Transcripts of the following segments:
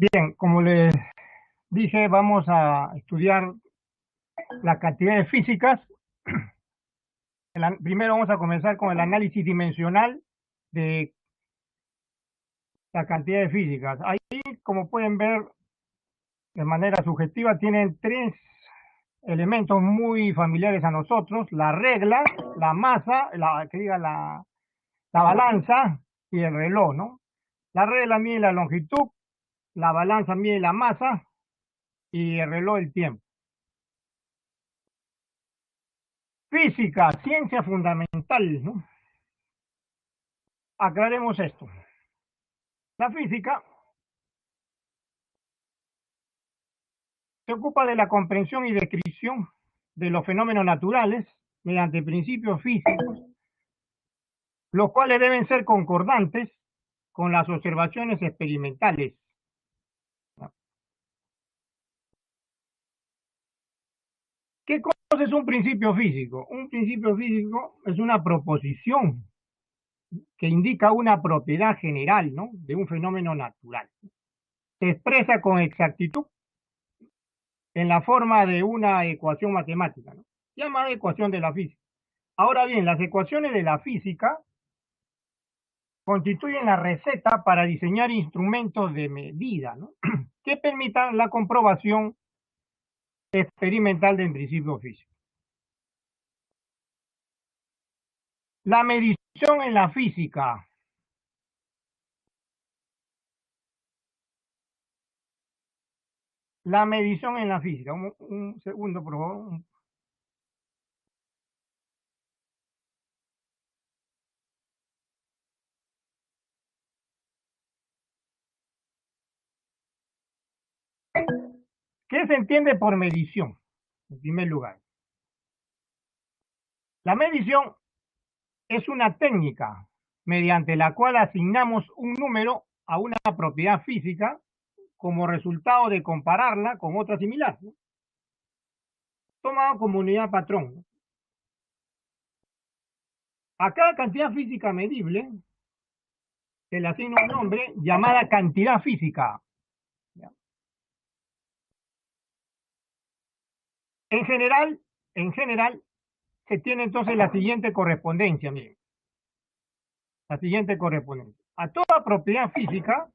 Bien, como les dije, vamos a estudiar las cantidades físicas. Primero vamos a comenzar con el análisis dimensional de las cantidades físicas. Ahí, como pueden ver, de manera subjetiva, tienen tres elementos muy familiares a nosotros: la regla, la masa, la balanza y el reloj, ¿no? La regla mide la longitud, la balanza mide la masa y el reloj el tiempo. Física, ciencia fundamental, ¿no? Aclaremos esto. La física se ocupa de la comprensión y descripción de los fenómenos naturales mediante principios físicos, los cuales deben ser concordantes con las observaciones experimentales. ¿Qué cosa es un principio físico? Un principio físico es una proposición que indica una propiedad general, ¿no?, de un fenómeno natural. Se expresa con exactitud en la forma de una ecuación matemática, ¿no?, llamada ecuación de la física. Ahora bien, las ecuaciones de la física constituyen la receta para diseñar instrumentos de medida, ¿no?, que permitan la comprobación experimental del principio físico. La medición en la física. La medición en la física. Un segundo, por favor. ¿Qué se entiende por medición? En primer lugar, la medición es una técnica mediante la cual asignamos un número a una propiedad física como resultado de compararla con otra similar, ¿no?, tomado como unidad patrón, ¿no? A cada cantidad física medible se le asigna un nombre llamada cantidad física. ¿Ya? En general, en general, se tiene entonces la siguiente correspondencia, miren, la siguiente correspondencia. A toda propiedad física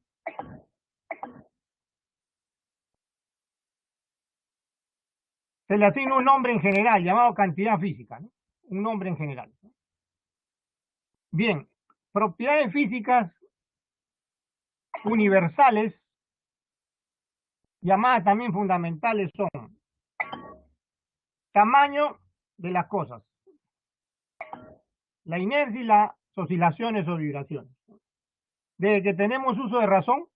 se le asigna un nombre en general llamado cantidad física, ¿no? Un nombre en general. Bien, propiedades físicas universales, llamadas también fundamentales, son tamaño de las cosas, la inercia y las oscilaciones o vibraciones. Desde que tenemos uso de razón,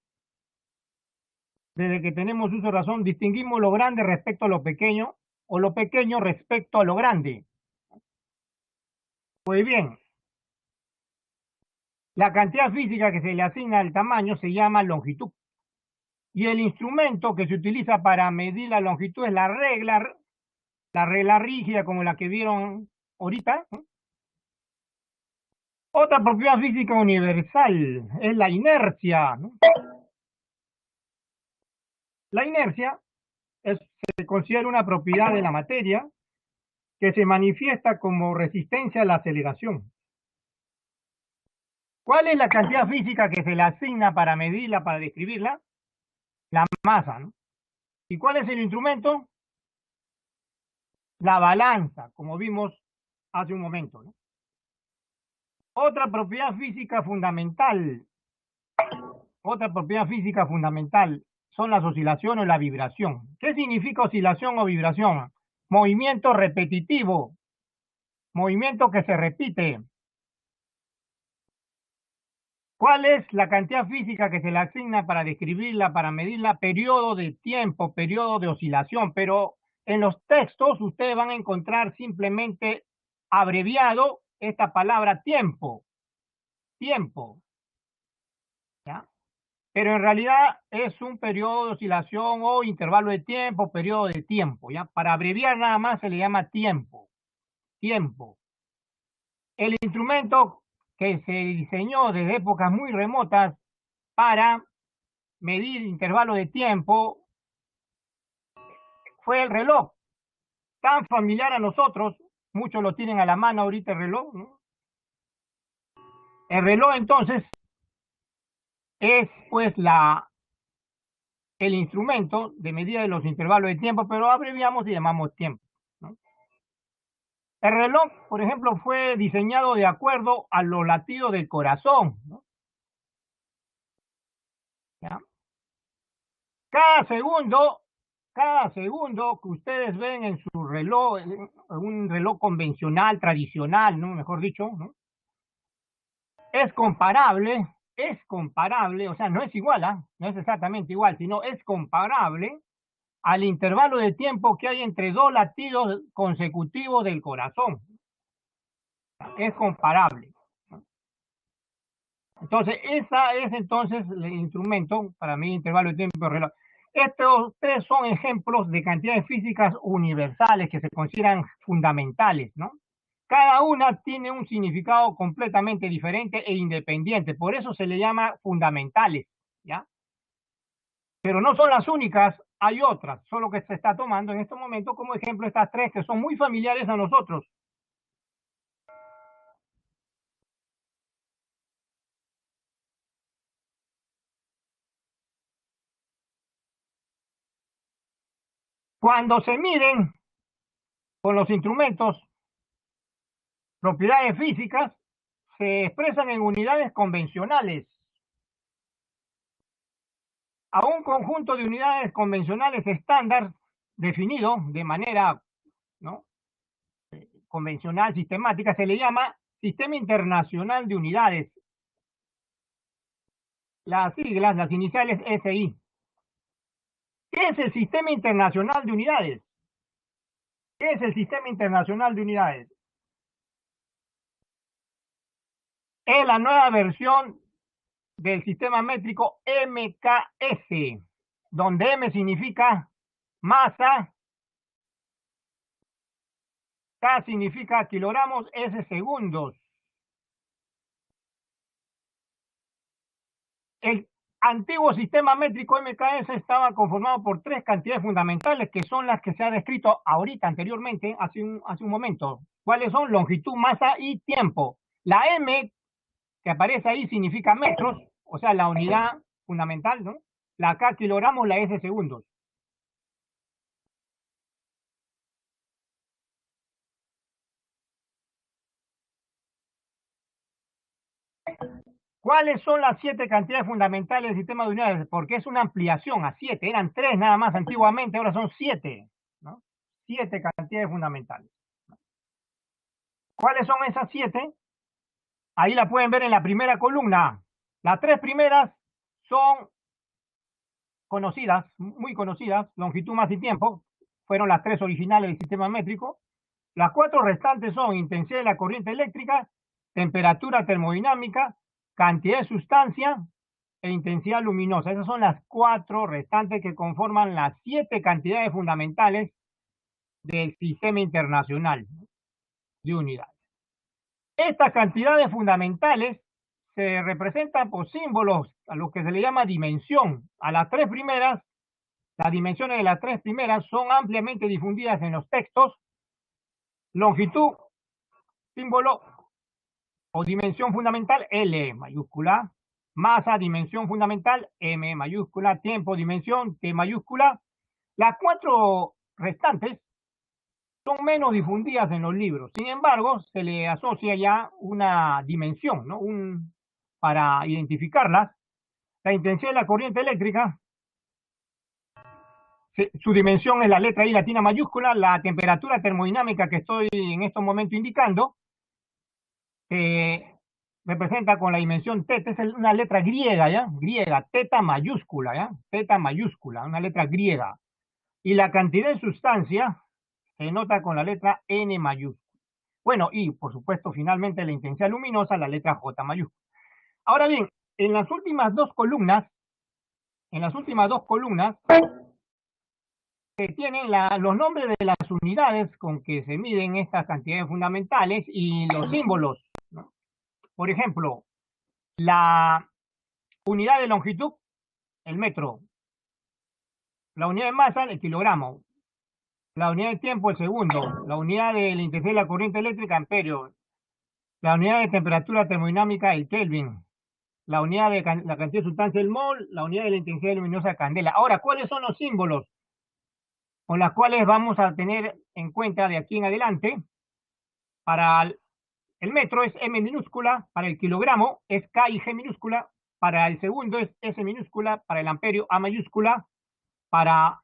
distinguimos lo grande respecto a lo pequeño o lo pequeño respecto a lo grande. Pues bien, la cantidad física que se le asigna al tamaño se llama longitud. Y el instrumento que se utiliza para medir la longitud es la regla rígida como la que vieron ahorita, ¿no? Otra propiedad física universal es la inercia, ¿no? La inercia se considera una propiedad de la materia que se manifiesta como resistencia a la aceleración. ¿Cuál es la cantidad física que se le asigna para medirla, para describirla? La masa, ¿no? ¿Y cuál es el instrumento? La balanza, como vimos hace un momento, ¿no? Otra propiedad física fundamental son las oscilaciones o la vibración. ¿Qué significa oscilación o vibración? Movimiento repetitivo, movimiento que se repite. ¿Cuál es la cantidad física que se le asigna para describirla, para medirla? Periodo de tiempo, periodo de oscilación, pero en los textos ustedes van a encontrar simplemente abreviado esta palabra tiempo, ¿ya? Pero en realidad es un periodo de oscilación o intervalo de tiempo, periodo de tiempo, ¿ya? Para abreviar nada más se le llama tiempo. El instrumento que se diseñó desde épocas muy remotas para medir intervalo de tiempo fue el reloj, tan familiar a nosotros, muchos lo tienen a la mano ahorita el reloj, ¿no? El reloj entonces es pues el instrumento de medida de los intervalos de tiempo, pero abreviamos y llamamos tiempo, ¿no? El reloj, por ejemplo, fue diseñado de acuerdo a los latidos del corazón, ¿no? ¿Ya? Cada segundo, cada segundo que ustedes ven en su reloj, en un reloj convencional, tradicional, ¿no? Mejor dicho, ¿no? Es comparable, o sea, no es igual, ¿ah? No es exactamente igual, sino es comparable al intervalo de tiempo que hay entre dos latidos consecutivos del corazón. Es comparable. Entonces, esa es entonces el instrumento para mí, intervalo de tiempo de reloj. Estos tres son ejemplos de cantidades físicas universales que se consideran fundamentales, ¿no? Cada una tiene un significado completamente diferente e independiente, por eso se le llama fundamentales, ¿ya? Pero no son las únicas, hay otras, solo que se está tomando en este momento como ejemplo estas tres que son muy familiares a nosotros. Cuando se miden con los instrumentos propiedades físicas, se expresan en unidades convencionales. A un conjunto de unidades convencionales estándar definido de manera, ¿no?, convencional, sistemática, se le llama Sistema Internacional de Unidades. Las siglas, las iniciales SI. ¿Qué es el Sistema Internacional de Unidades? ¿Qué es el Sistema Internacional de Unidades? Es la nueva versión del sistema métrico MKS, donde M significa masa, K significa kilogramos, S segundos. El antiguo sistema métrico MKS estaba conformado por tres cantidades fundamentales que son las que se ha descrito ahorita, anteriormente, hace un momento. ¿Cuáles son? Longitud, masa y tiempo. La M que aparece ahí significa metros, o sea, la unidad fundamental, ¿no? La K kilogramos, la S segundos. ¿Cuáles son las 7 cantidades fundamentales del sistema de unidades? Porque es una ampliación a 7, eran 3 nada más antiguamente, ahora son 7, ¿no? 7 cantidades fundamentales. ¿Cuáles son esas 7? Ahí la pueden ver en la primera columna. Las 3 primeras son conocidas, muy conocidas, longitud, masa y tiempo, fueron las 3 originales del sistema métrico. Las 4 restantes son intensidad de la corriente eléctrica, temperatura termodinámica, cantidad de sustancia e intensidad luminosa. Esas son las 4 restantes que conforman las 7 cantidades fundamentales del sistema internacional de unidades. Estas cantidades fundamentales se representan por símbolos a lo que se le llama dimensión. A las 3 primeras, las dimensiones de las 3 primeras son ampliamente difundidas en los textos. Longitud, símbolo o dimensión fundamental, L mayúscula. Masa, dimensión fundamental, M mayúscula. Tiempo, dimensión, T mayúscula. Las 4 restantes son menos difundidas en los libros. Sin embargo, se le asocia ya una dimensión, ¿no? Para identificarlas. La intensidad de la corriente eléctrica, su dimensión es la letra I latina mayúscula. La temperatura termodinámica que estoy en estos momentos indicando, representa con la dimensión teta, es una letra griega, ¿ya? Griega, teta mayúscula, ¿ya? Teta mayúscula, una letra griega. Y la cantidad de sustancia se nota con la letra N mayúscula. Bueno, y por supuesto, finalmente la intensidad luminosa, la letra J mayúscula. Ahora bien, en las últimas dos columnas, se tienen los nombres de las unidades con que se miden estas cantidades fundamentales y los símbolos, ¿no? Por ejemplo, la unidad de longitud el metro. La unidad de masa, el kilogramo. La unidad de tiempo, el segundo. La unidad de la intensidad de la corriente eléctrica, amperio. La unidad de temperatura termodinámica, el Kelvin. La unidad de la cantidad de sustancia, el mol. La unidad de la intensidad luminosa, candela. Ahora, ¿cuáles son los símbolos con los cuales vamos a tener en cuenta de aquí en adelante? Para el metro es M minúscula, para el kilogramo es K y G minúscula, para el segundo es S minúscula, para el amperio A mayúscula, para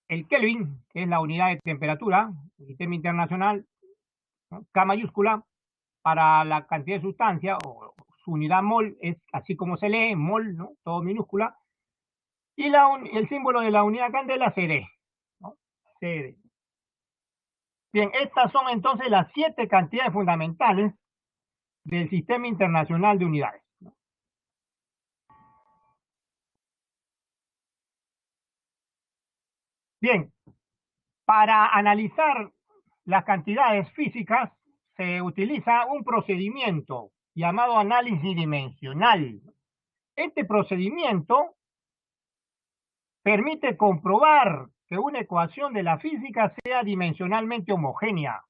el Kelvin, que es la unidad de temperatura, el sistema internacional, ¿no? K mayúscula, para la cantidad de sustancia, o su unidad mol, es así como se lee, mol, ¿no? Todo minúscula, y el símbolo de la unidad candela, CD, ¿no? CD. Bien, estas son entonces las 7 cantidades fundamentales del Sistema Internacional de Unidades. Bien, para analizar las cantidades físicas se utiliza un procedimiento llamado análisis dimensional. Este procedimiento permite comprobar que una ecuación de la física sea dimensionalmente homogénea.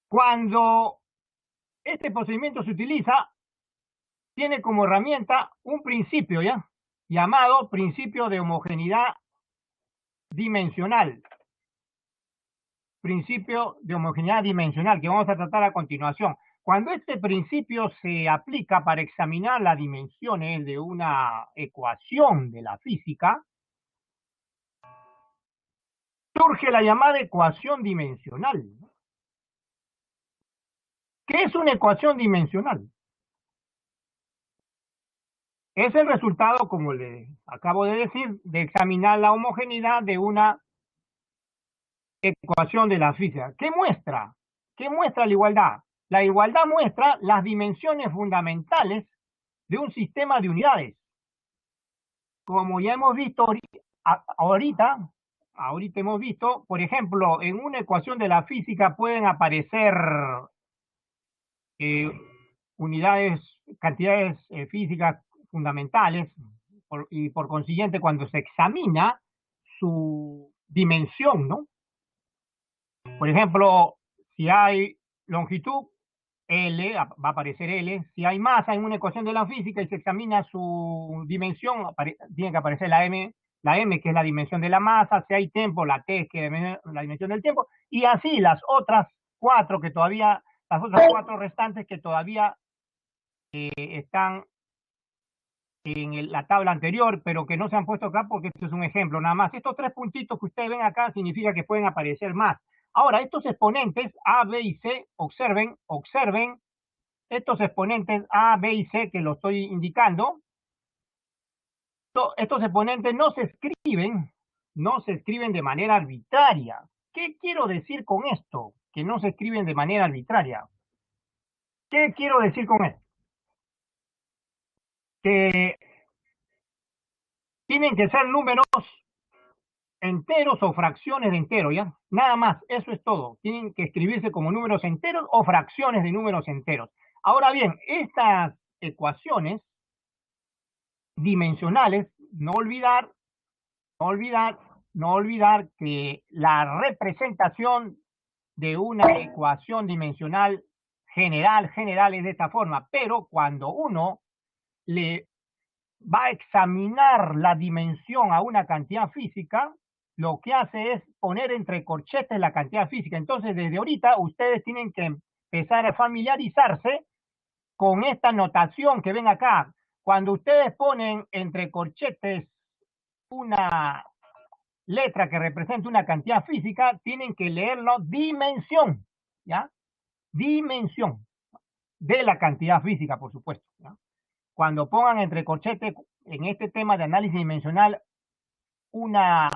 Cuando este procedimiento se utiliza, tiene como herramienta un principio, ¿ya? Llamado principio de homogeneidad dimensional. Principio de homogeneidad dimensional que vamos a tratar a continuación. Cuando este principio se aplica para examinar las dimensiones de una ecuación de la física, surge la llamada ecuación dimensional. ¿Qué es una ecuación dimensional? Es el resultado, como le acabo de decir, de examinar la homogeneidad de una ecuación de la física. ¿Qué muestra? ¿Qué muestra la igualdad? La igualdad muestra las dimensiones fundamentales de un sistema de unidades. Como ya hemos visto ahorita hemos visto, por ejemplo, en una ecuación de la física pueden aparecer eh, unidades, cantidades físicas fundamentales, y por consiguiente cuando se examina su dimensión, ¿no? Por ejemplo, si hay longitud, L, va a aparecer L. Si hay masa en una ecuación de la física y se examina su dimensión, tiene que aparecer la M, que es la dimensión de la masa. Si hay tiempo, la T, que es la dimensión del tiempo. Y así las otras 4 restantes que todavía están en la tabla anterior, pero que no se han puesto acá porque esto es un ejemplo nada más. Estos 3 puntitos que ustedes ven acá significa que pueden aparecer más. Ahora, estos exponentes A, B y C, observen, estos exponentes A, B y C que lo estoy indicando, estos exponentes no se escriben de manera arbitraria. ¿Qué quiero decir con esto? Que no se escriben de manera arbitraria. ¿Qué quiero decir con esto? Que tienen que ser números enteros o fracciones de entero, ¿ya? Nada más, eso es todo. Tienen que escribirse como números enteros o fracciones de números enteros. Ahora bien, estas ecuaciones dimensionales, no olvidar que la representación de una ecuación dimensional general es de esta forma, pero cuando uno le va a examinar la dimensión a una cantidad física, lo que hace es poner entre corchetes la cantidad física. Entonces, desde ahorita ustedes tienen que empezar a familiarizarse con esta notación que ven acá. Cuando ustedes ponen entre corchetes una letra que representa una cantidad física, tienen que leerlo dimensión, ¿ya? Dimensión de la cantidad física, por supuesto, ¿ya? Cuando pongan entre corchetes en este tema de análisis dimensional una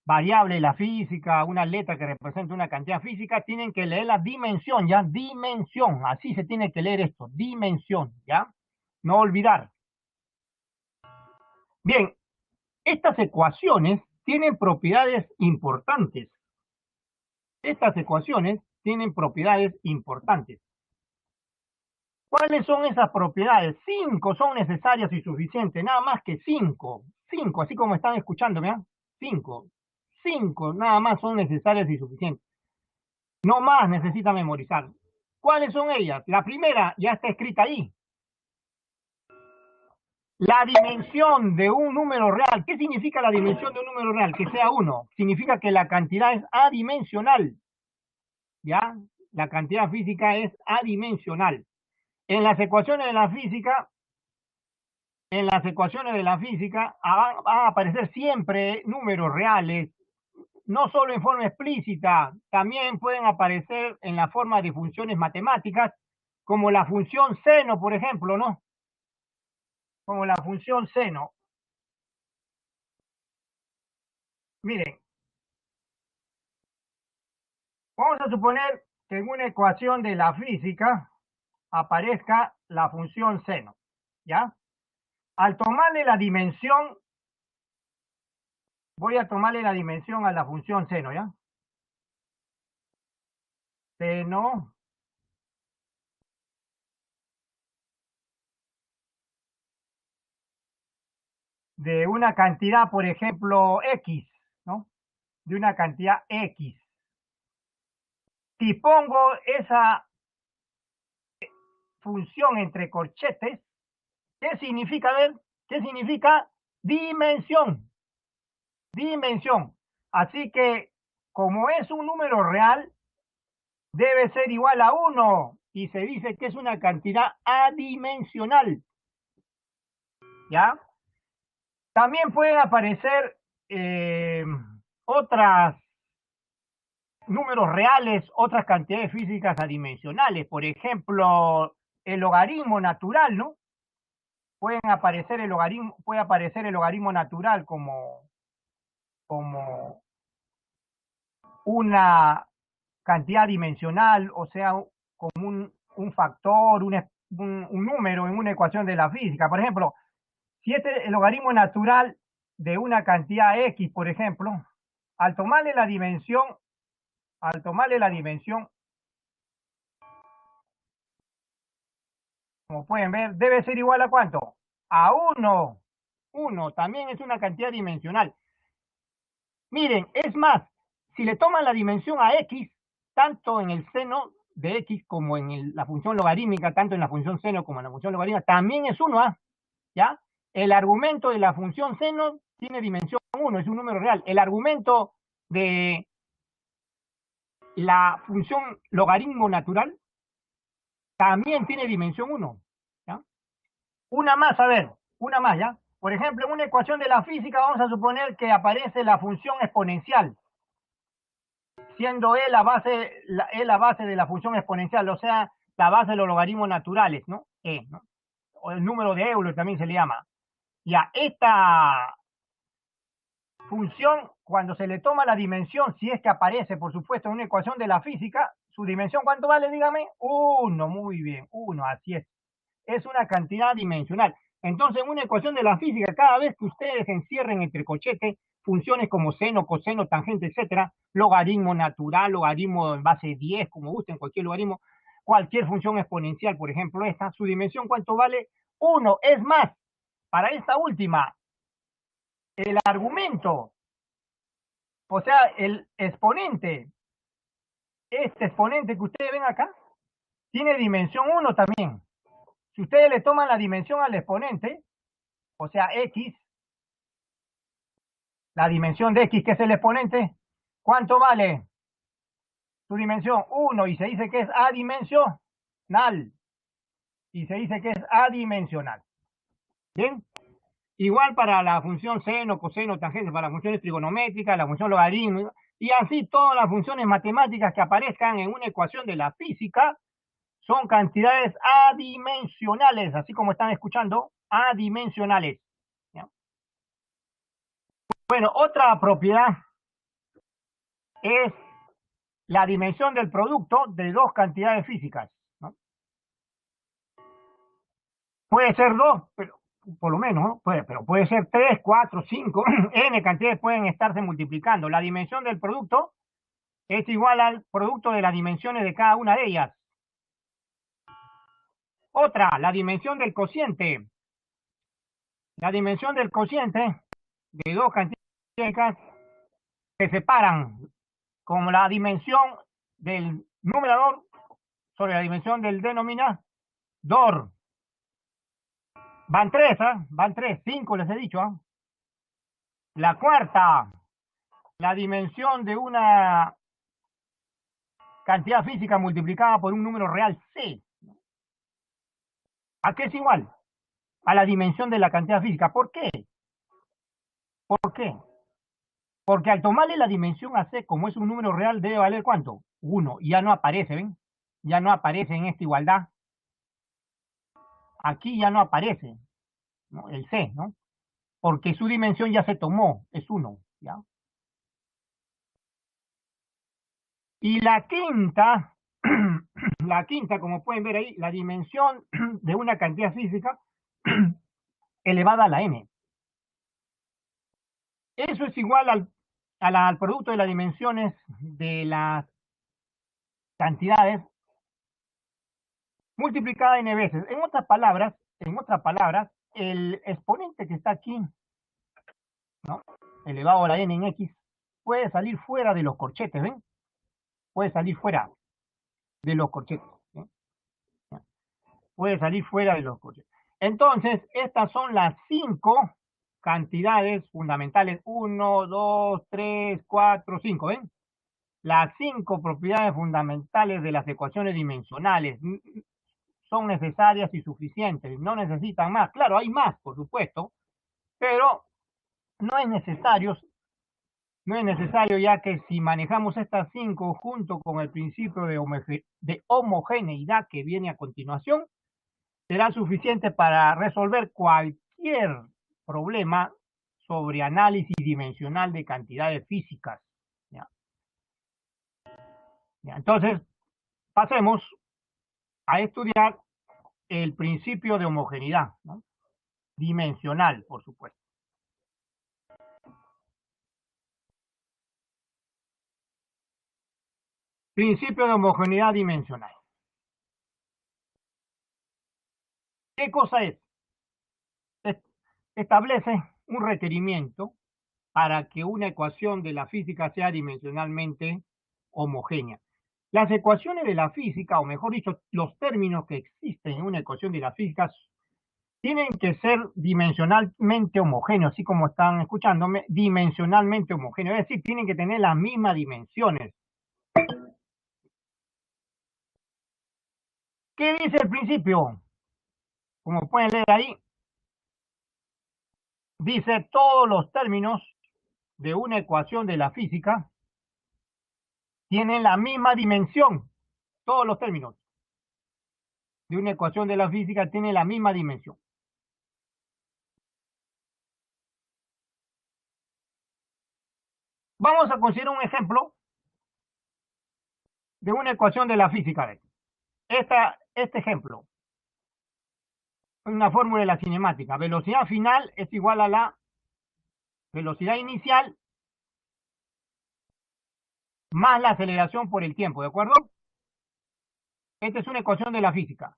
variable de la física, una letra que representa una cantidad física, tienen que leer la dimensión, ¿ya? Dimensión, así se tiene que leer esto, dimensión, ¿ya? No olvidar. Bien, estas ecuaciones tienen propiedades importantes. Estas ecuaciones tienen propiedades importantes. ¿Cuáles son esas propiedades? 5 son necesarias y suficientes, nada más que 5. 5, así como están escuchándome, ¿ah? 5. 5, nada más son necesarias y suficientes. No más necesita memorizar. ¿Cuáles son ellas? La primera ya está escrita ahí. La dimensión de un número real. ¿Qué significa la dimensión de un número real? Que sea 1. Significa que la cantidad es adimensional. ¿Ya? La cantidad física es adimensional. En las ecuaciones de la física, van a aparecer siempre números reales, no solo en forma explícita, también pueden aparecer en la forma de funciones matemáticas, como la función seno, por ejemplo, ¿no? Como la función seno. Miren, vamos a suponer que en una ecuación de la física aparezca la función seno, ¿ya? Al tomarle la dimensión, voy a tomarle la dimensión a la función seno, ¿ya? Seno de una cantidad, por ejemplo, X, ¿no? De una cantidad X. Si pongo esa función entre corchetes, ¿qué significa? A ver, ¿qué significa? Dimensión. Dimensión. Así que, como es un número real, debe ser igual a 1 y se dice que es una cantidad adimensional. ¿Ya? También pueden aparecer otras números reales, otras cantidades físicas adimensionales. Por ejemplo, el logaritmo natural, ¿no? Puede aparecer el logaritmo natural como una cantidad dimensional, o sea, como un factor, un número en una ecuación de la física. Por ejemplo, si este es el logaritmo natural de una cantidad X, por ejemplo, al tomarle la dimensión, al tomarle la dimensión, como pueden ver, debe ser igual a ¿cuánto? A 1. 1 también es una cantidad dimensional. Miren, es más, si le toman la dimensión a X, tanto en el seno de X como en la función logarítmica, tanto en la función seno como en la función logarítmica, también es 1, ¿ah? ¿Ya? El argumento de la función seno tiene dimensión 1, es un número real. El argumento de la función logaritmo natural también tiene dimensión 1. ¿Ya? Una más, a ver, una más, ¿ya? Por ejemplo, en una ecuación de la física vamos a suponer que aparece la función exponencial, siendo E la base de la función exponencial, o sea, la base de los logaritmos naturales, ¿no? E, ¿no? O el número de Euler también se le llama. Ya, esta función, cuando se le toma la dimensión, si es que aparece, por supuesto, en una ecuación de la física, su dimensión, ¿cuánto vale? Dígame. 1, muy bien, 1, así es. Es una cantidad dimensional. Entonces, en una ecuación de la física, cada vez que ustedes encierren entre cochetes funciones como seno, coseno, tangente, etcétera, logaritmo natural, logaritmo en base 10, como gusten, cualquier logaritmo, cualquier función exponencial, por ejemplo, esta, su dimensión, ¿cuánto vale? 1. Es más, para esta última, el argumento, o sea, el exponente, este exponente que ustedes ven acá, tiene dimensión 1 también. Si ustedes le toman la dimensión al exponente, o sea, X, la dimensión de X, que es el exponente, ¿cuánto vale su dimensión? 1, y se dice que es adimensional. Y se dice que es adimensional. ¿Bien? Igual para la función seno, coseno, tangente, para las funciones trigonométricas, la función logarítmica, y así todas las funciones matemáticas que aparezcan en una ecuación de la física son cantidades adimensionales, así como están escuchando, adimensionales. ¿Ya? Bueno, otra propiedad es la dimensión del producto de dos cantidades físicas, ¿no? Puede ser dos, pero por lo menos, ¿no? Pero puede ser tres, cuatro, cinco, n cantidades pueden estarse multiplicando. La dimensión del producto es igual al producto de las dimensiones de cada una de ellas. Otra, la dimensión del cociente. La dimensión del cociente de dos cantidades se separan como la dimensión del numerador sobre la dimensión del denominador. Van tres, ¿eh? Van tres, cinco les he dicho. ¿Eh? La cuarta, la dimensión de una cantidad física multiplicada por un número real C. ¿A qué es igual? A la dimensión de la cantidad física. ¿Por qué? ¿Por qué? Porque al tomarle la dimensión a C, como es un número real, debe valer ¿cuánto? 1. Y ya no aparece, ¿ven? Ya no aparece en esta igualdad. Aquí ya no aparece, ¿no? El C, ¿no? Porque su dimensión ya se tomó, es 1, ¿ya? Y la quinta, la quinta, como pueden ver ahí, la dimensión de una cantidad física elevada a la n. Eso es igual al producto de las dimensiones de las cantidades multiplicada n veces. En otras palabras, el exponente que está aquí, ¿no? Elevado a la n en x, puede salir fuera de los corchetes, ¿ven? Puede salir fuera de los corchetes. ¿Sí? Puede salir fuera de los corchetes. Entonces, estas son las 5 cantidades fundamentales. 1, 2, 3, 4, 5, ¿ven? Las 5 propiedades fundamentales de las ecuaciones dimensionales son necesarias y suficientes, no necesitan más. Claro, hay más, por supuesto, pero no es necesario, no es necesario, ya que si manejamos estas 5 junto con el principio de homogeneidad que viene a continuación, será suficiente para resolver cualquier problema sobre análisis dimensional de cantidades físicas. ¿Ya? ¿Ya? Entonces, pasemos a estudiar el principio de homogeneidad, ¿no? Dimensional, por supuesto. Principio de homogeneidad dimensional. ¿Qué cosa es? Establece un requerimiento para que una ecuación de la física sea dimensionalmente homogénea. Las ecuaciones de la física, o mejor dicho, los términos que existen en una ecuación de la física, tienen que ser dimensionalmente homogéneos, así como están escuchándome, dimensionalmente homogéneos, es decir, tienen que tener las mismas dimensiones. ¿Qué dice el principio? Como pueden leer ahí, dice todos los términos de una ecuación de la física tienen la misma dimensión. Todos los términos de una ecuación de la física tienen la misma dimensión. Vamos a considerar un ejemplo de una ecuación de la física. Este ejemplo, una fórmula de la cinemática. Velocidad final es igual a la velocidad inicial más la aceleración por el tiempo, ¿de acuerdo? Esta es una ecuación de la física.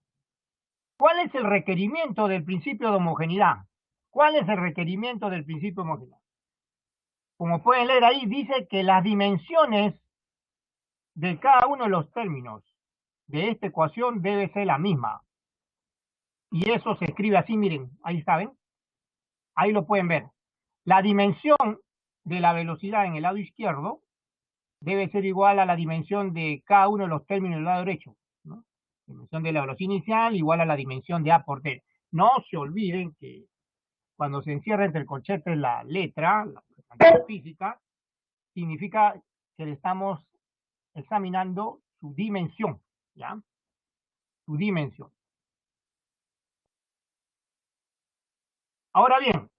¿Cuál es el requerimiento del principio de homogeneidad? ¿Cuál es el requerimiento del principio de homogeneidad? Como pueden leer ahí, dice que las dimensiones de cada uno de los términos de esta ecuación debe ser la misma. Y eso se escribe así, miren, ahí saben, ahí lo pueden ver. La dimensión de la velocidad en el lado izquierdo debe ser igual a la dimensión de cada uno de los términos del lado derecho, ¿no? Dimensión de la velocidad inicial igual a la dimensión de A por T. No se olviden que cuando se encierra entre corchetes la letra, la cantidad física, significa que le estamos examinando su dimensión, ¿ya? Su dimensión. Ahora bien,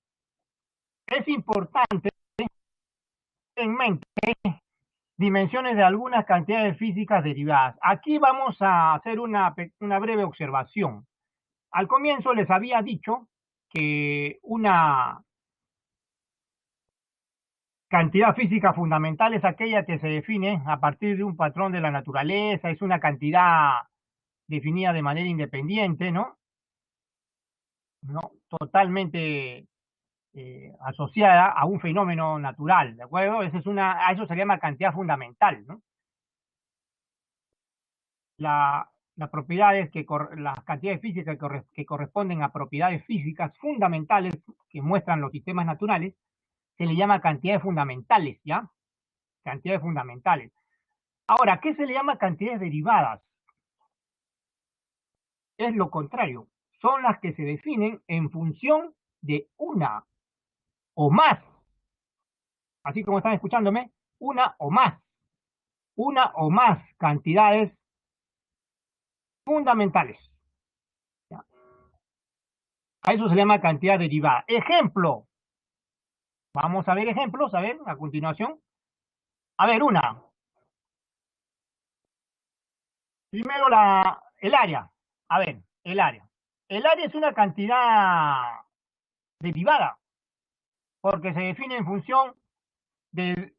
es importante tener en mente dimensiones de algunas cantidades físicas derivadas. Aquí vamos a hacer una breve observación. Al comienzo les había dicho que una cantidad física fundamental es aquella que se define a partir de un patrón de la naturaleza, es una cantidad definida de manera independiente, ¿no? ¿No? Totalmente asociada a un fenómeno natural, ¿de acuerdo? A eso se llama cantidad fundamental, ¿no? Las propiedades las cantidades físicas que corresponden a propiedades físicas fundamentales que muestran los sistemas naturales, se le llama cantidades fundamentales, ¿ya? Cantidades fundamentales. Ahora, ¿qué se le llama cantidades derivadas? Es lo contrario. Son las que se definen en función de así como están escuchándome, una o más cantidades fundamentales. ¿Ya? A eso se le llama cantidad derivada. Ejemplo. Vamos a ver ejemplos, a ver, a continuación. A ver, primero el área. A ver, el área. El área es una cantidad derivada, porque se define en función de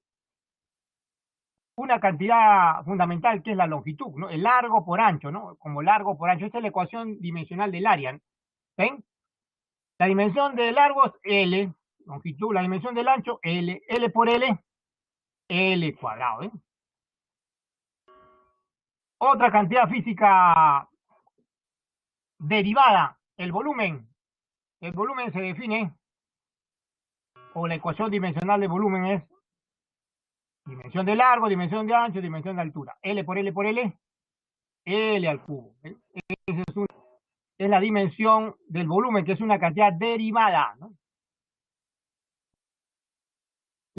una cantidad fundamental que es la longitud, ¿no? El largo por ancho, ¿no? Como largo por ancho. Esta es la ecuación dimensional del área. ¿Ven? La dimensión del largo es L, longitud, la dimensión del ancho, L por L cuadrado, ¿eh? Otra cantidad física derivada, el volumen. El volumen se define, o la ecuación dimensional de volumen es dimensión de largo, dimensión de ancho, dimensión de altura. L por L por L al cubo. ¿Eh? Es la dimensión del volumen, que es una cantidad derivada, ¿no?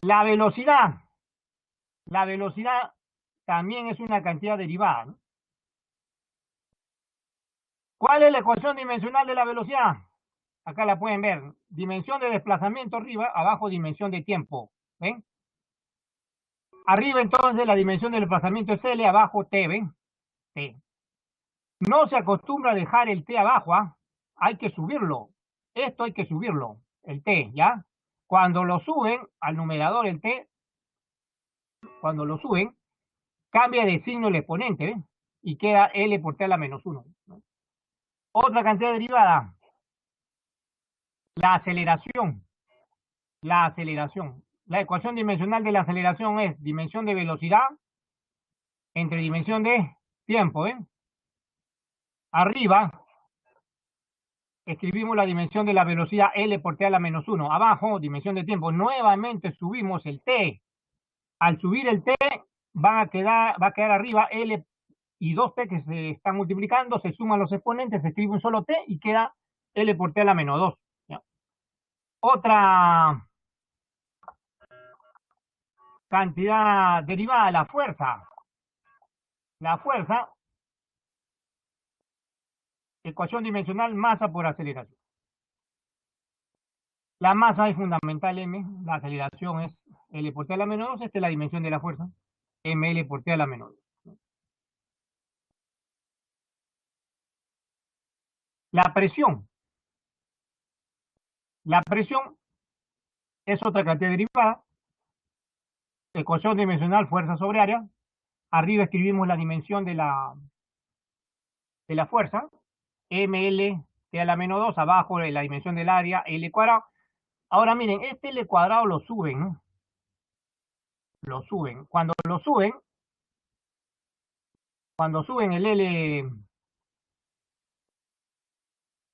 La velocidad. La velocidad también es una cantidad derivada, ¿no? ¿Cuál es la ecuación dimensional de la velocidad? Acá la pueden ver. Dimensión de desplazamiento arriba, abajo dimensión de tiempo. ¿Ven? Arriba entonces la dimensión del desplazamiento es L, abajo T, ¿ven? T. No se acostumbra a dejar el T abajo, ¿ah? Hay que subirlo. Esto hay que subirlo, el T, ¿ya? Cuando lo suben al numerador el T, cuando lo suben, cambia de signo el exponente, ¿ven? Y queda L por T a la menos 1. ¿No? Otra cantidad derivada, la aceleración. La aceleración. La ecuación dimensional de la aceleración es dimensión de velocidad entre dimensión de tiempo, ¿eh? Arriba escribimos la dimensión de la velocidad L por T a la menos 1. Abajo, dimensión de tiempo. Nuevamente subimos el T. Al subir el T, va a quedar arriba L y 2T que se están multiplicando, se suman los exponentes, se escribe un solo T y queda L por T a la menos 2. ¿Ya? Otra cantidad derivada, la fuerza. La fuerza, ecuación dimensional, masa por aceleración. La masa es fundamental M, la aceleración es L por T a la menos 2, esta es la dimensión de la fuerza, ML por T a la menos 2. La presión. La presión es otra cantidad derivada, ecuación dimensional, fuerza sobre área. Arriba escribimos la dimensión de la fuerza, ML T a la menos 2, abajo la dimensión del área, L cuadrado. Ahora miren, este L cuadrado lo suben, ¿no? Lo suben. Cuando suben el L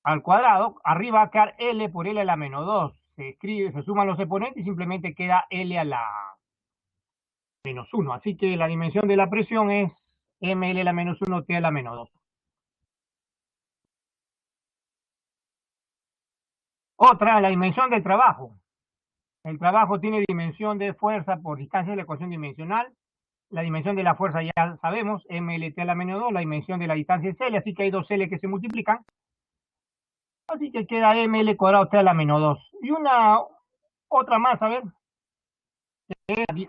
al cuadrado, arriba va a quedar L por L a la menos 2. Se suman los exponentes y simplemente queda L a la menos 1. Así que la dimensión de la presión es ML a la menos 1, T a la menos 2. Otra, la dimensión del trabajo. El trabajo tiene dimensión de fuerza por distancia de la ecuación dimensional. La dimensión de la fuerza ya sabemos, MLT a la menos 2, la dimensión de la distancia es L, así que hay dos L que se multiplican. Así que queda ML cuadrado T a la menos 2. Y otra más, a ver,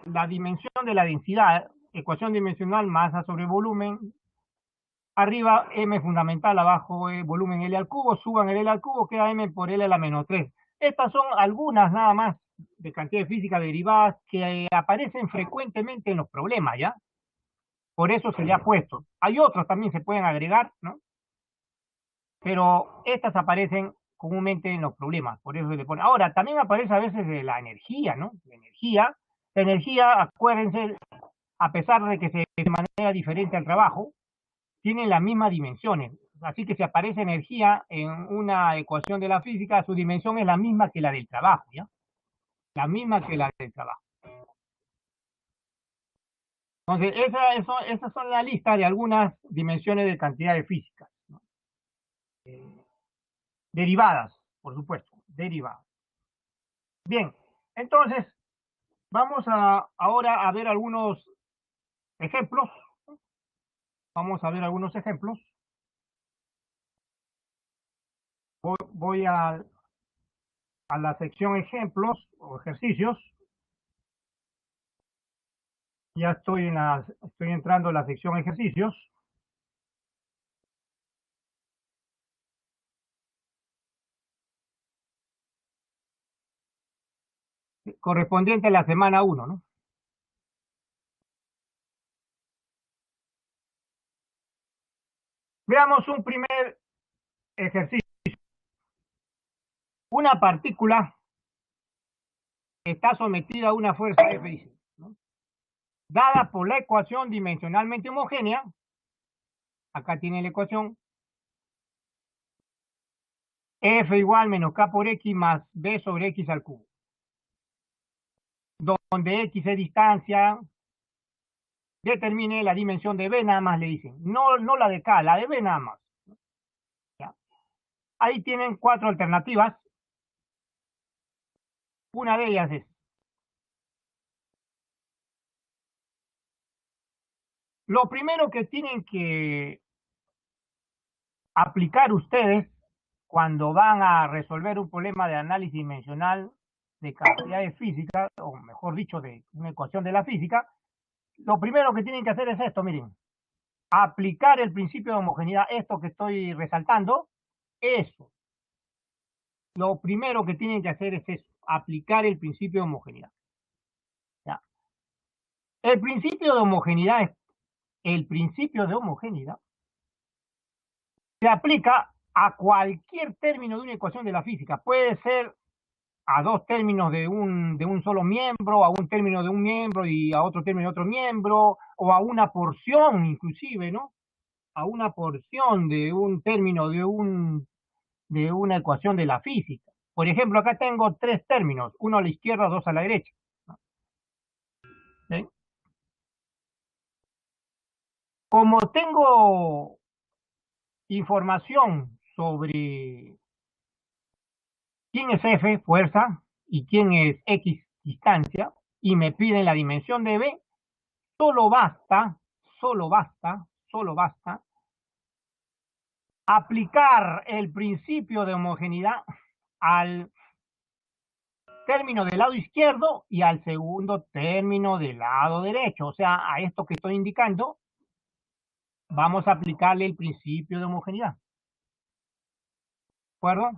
la dimensión de la densidad, ecuación dimensional, masa sobre volumen. Arriba M fundamental, abajo volumen L al cubo, suban el L al cubo, queda M por L a la menos 3. Estas son algunas nada más de cantidades físicas derivadas que aparecen frecuentemente en los problemas, ¿ya? Por eso se le ha puesto. Hay otros también se pueden agregar, ¿no? Pero estas aparecen comúnmente en los problemas, por eso se le pone. Ahora, también aparece a veces de la energía, ¿no? La energía, acuérdense, a pesar de que se de manera diferente al trabajo, tienen las mismas dimensiones. Así que si aparece energía en una ecuación de la física, su dimensión es la misma que la del trabajo, ¿ya? La misma que la del trabajo. Entonces, esas son la lista de algunas dimensiones de cantidades físicas, ¿no? Derivadas, por supuesto, derivadas. Bien, entonces, vamos ahora a ver algunos ejemplos. Vamos a ver algunos ejemplos. Voy a la sección ejemplos o ejercicios. Ya estoy entrando a la sección ejercicios. Correspondiente a la semana 1, ¿no? Veamos un primer ejercicio. Una partícula está sometida a una fuerza F, dice, ¿no? Dada por la ecuación dimensionalmente homogénea, acá tiene la ecuación, F igual menos K por X más B sobre X al cubo, donde X es distancia, determine la dimensión de B, nada más le dicen, no la de K, la de B nada más, ¿ya? Ahí tienen 4 alternativas, una de ellas es, lo primero que tienen que aplicar ustedes cuando van a resolver un problema de análisis dimensional de cantidades físicas, o mejor dicho, de una ecuación de la física, lo primero que tienen que hacer es esto, miren, aplicar el principio de homogeneidad, esto que estoy resaltando, eso. Lo primero que tienen que hacer es eso, aplicar el principio de homogeneidad. ¿Ya? El principio de homogeneidad el principio de homogeneidad se aplica a cualquier término de una ecuación de la física. Puede ser a dos términos de un solo miembro, a un término de un miembro y a otro término de otro miembro, o a una porción inclusive, ¿no? A una porción de un término de una ecuación de la física. Por ejemplo, acá tengo tres términos, uno a la izquierda, dos a la derecha. ¿Sí? Como tengo información sobre quién es F, fuerza, y quién es X, distancia, y me piden la dimensión de B, solo basta, solo basta, solo basta aplicar el principio de homogeneidad al término del lado izquierdo y al segundo término del lado derecho. O sea, a esto que estoy indicando, vamos a aplicarle el principio de homogeneidad. ¿De acuerdo?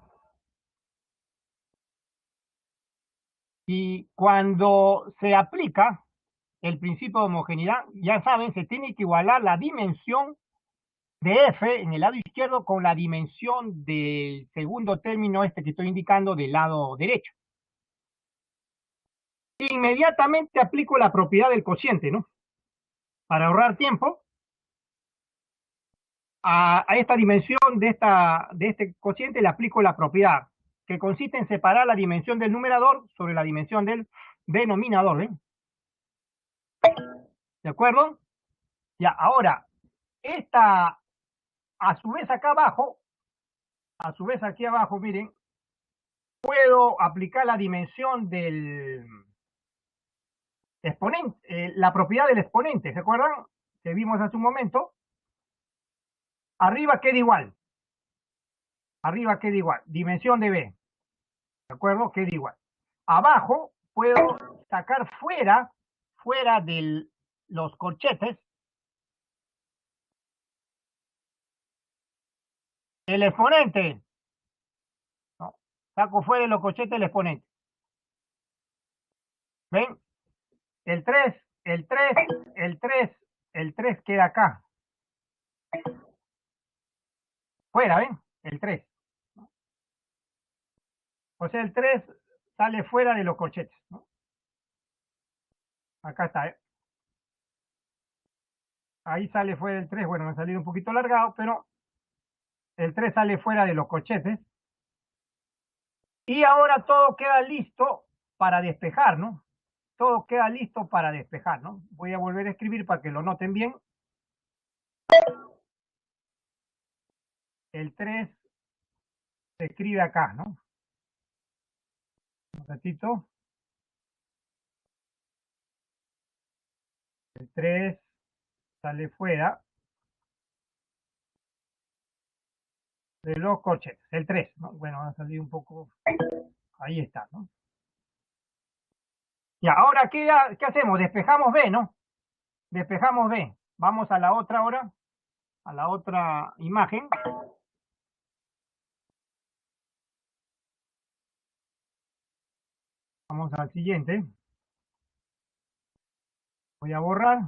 Y cuando se aplica el principio de homogeneidad, ya saben, se tiene que igualar la dimensión de F en el lado izquierdo con la dimensión del segundo término este que estoy indicando del lado derecho. Inmediatamente aplico la propiedad del cociente, ¿no? Para ahorrar tiempo, a esta dimensión de este cociente le aplico la propiedad, que consiste en separar la dimensión del numerador sobre la dimensión del denominador, ¿eh? ¿De acuerdo? Ya, ahora, esta, a su vez acá abajo, a su vez aquí abajo, miren, puedo aplicar la dimensión del exponente, la propiedad del exponente, ¿se acuerdan? Que vimos hace un momento. Arriba queda igual, dimensión de B, ¿de acuerdo? Queda igual. Abajo puedo sacar fuera de los corchetes, el exponente, ¿no? Saco fuera de los corchetes el exponente. ¿Ven? El 3, el 3, el 3, el 3 queda acá. Fuera, ¿ven? El 3. O sea, el 3 sale fuera de los corchetes, ¿no? Acá está, ¿eh? Ahí sale fuera el 3. Bueno, me ha salido un poquito largado, pero el 3 sale fuera de los corchetes. Y ahora todo queda listo para despejar, ¿no? Todo queda listo para despejar, ¿no? Voy a volver a escribir para que lo noten bien. El 3 se escribe acá, ¿no? Un ratito. El 3 sale fuera de los corchetes. El 3, ¿no? Bueno, va a salir un poco. Ahí está, ¿no? Y ahora, ¿qué hacemos? Despejamos B, ¿no? Despejamos B. Vamos a la otra ahora, a la otra imagen. Vamos al siguiente. Voy a borrar.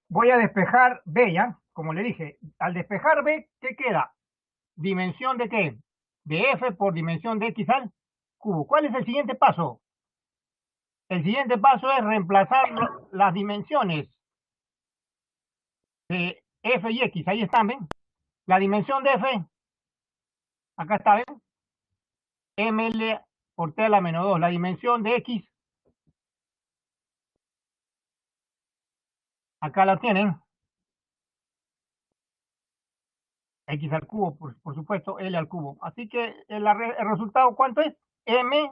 Voy a despejar B, ¿ya? Como le dije, al despejar B, ¿qué queda? ¿Dimensión de qué? De F por dimensión de X al cubo. ¿Cuál es el siguiente paso? El siguiente paso es reemplazar las dimensiones de F y X. Ahí están, ¿ven? La dimensión de F, acá está, ¿ven? ML por T a la menos 2. La dimensión de X, acá la tienen. X al cubo, por supuesto, L al cubo. Así que el resultado, ¿cuánto es? M,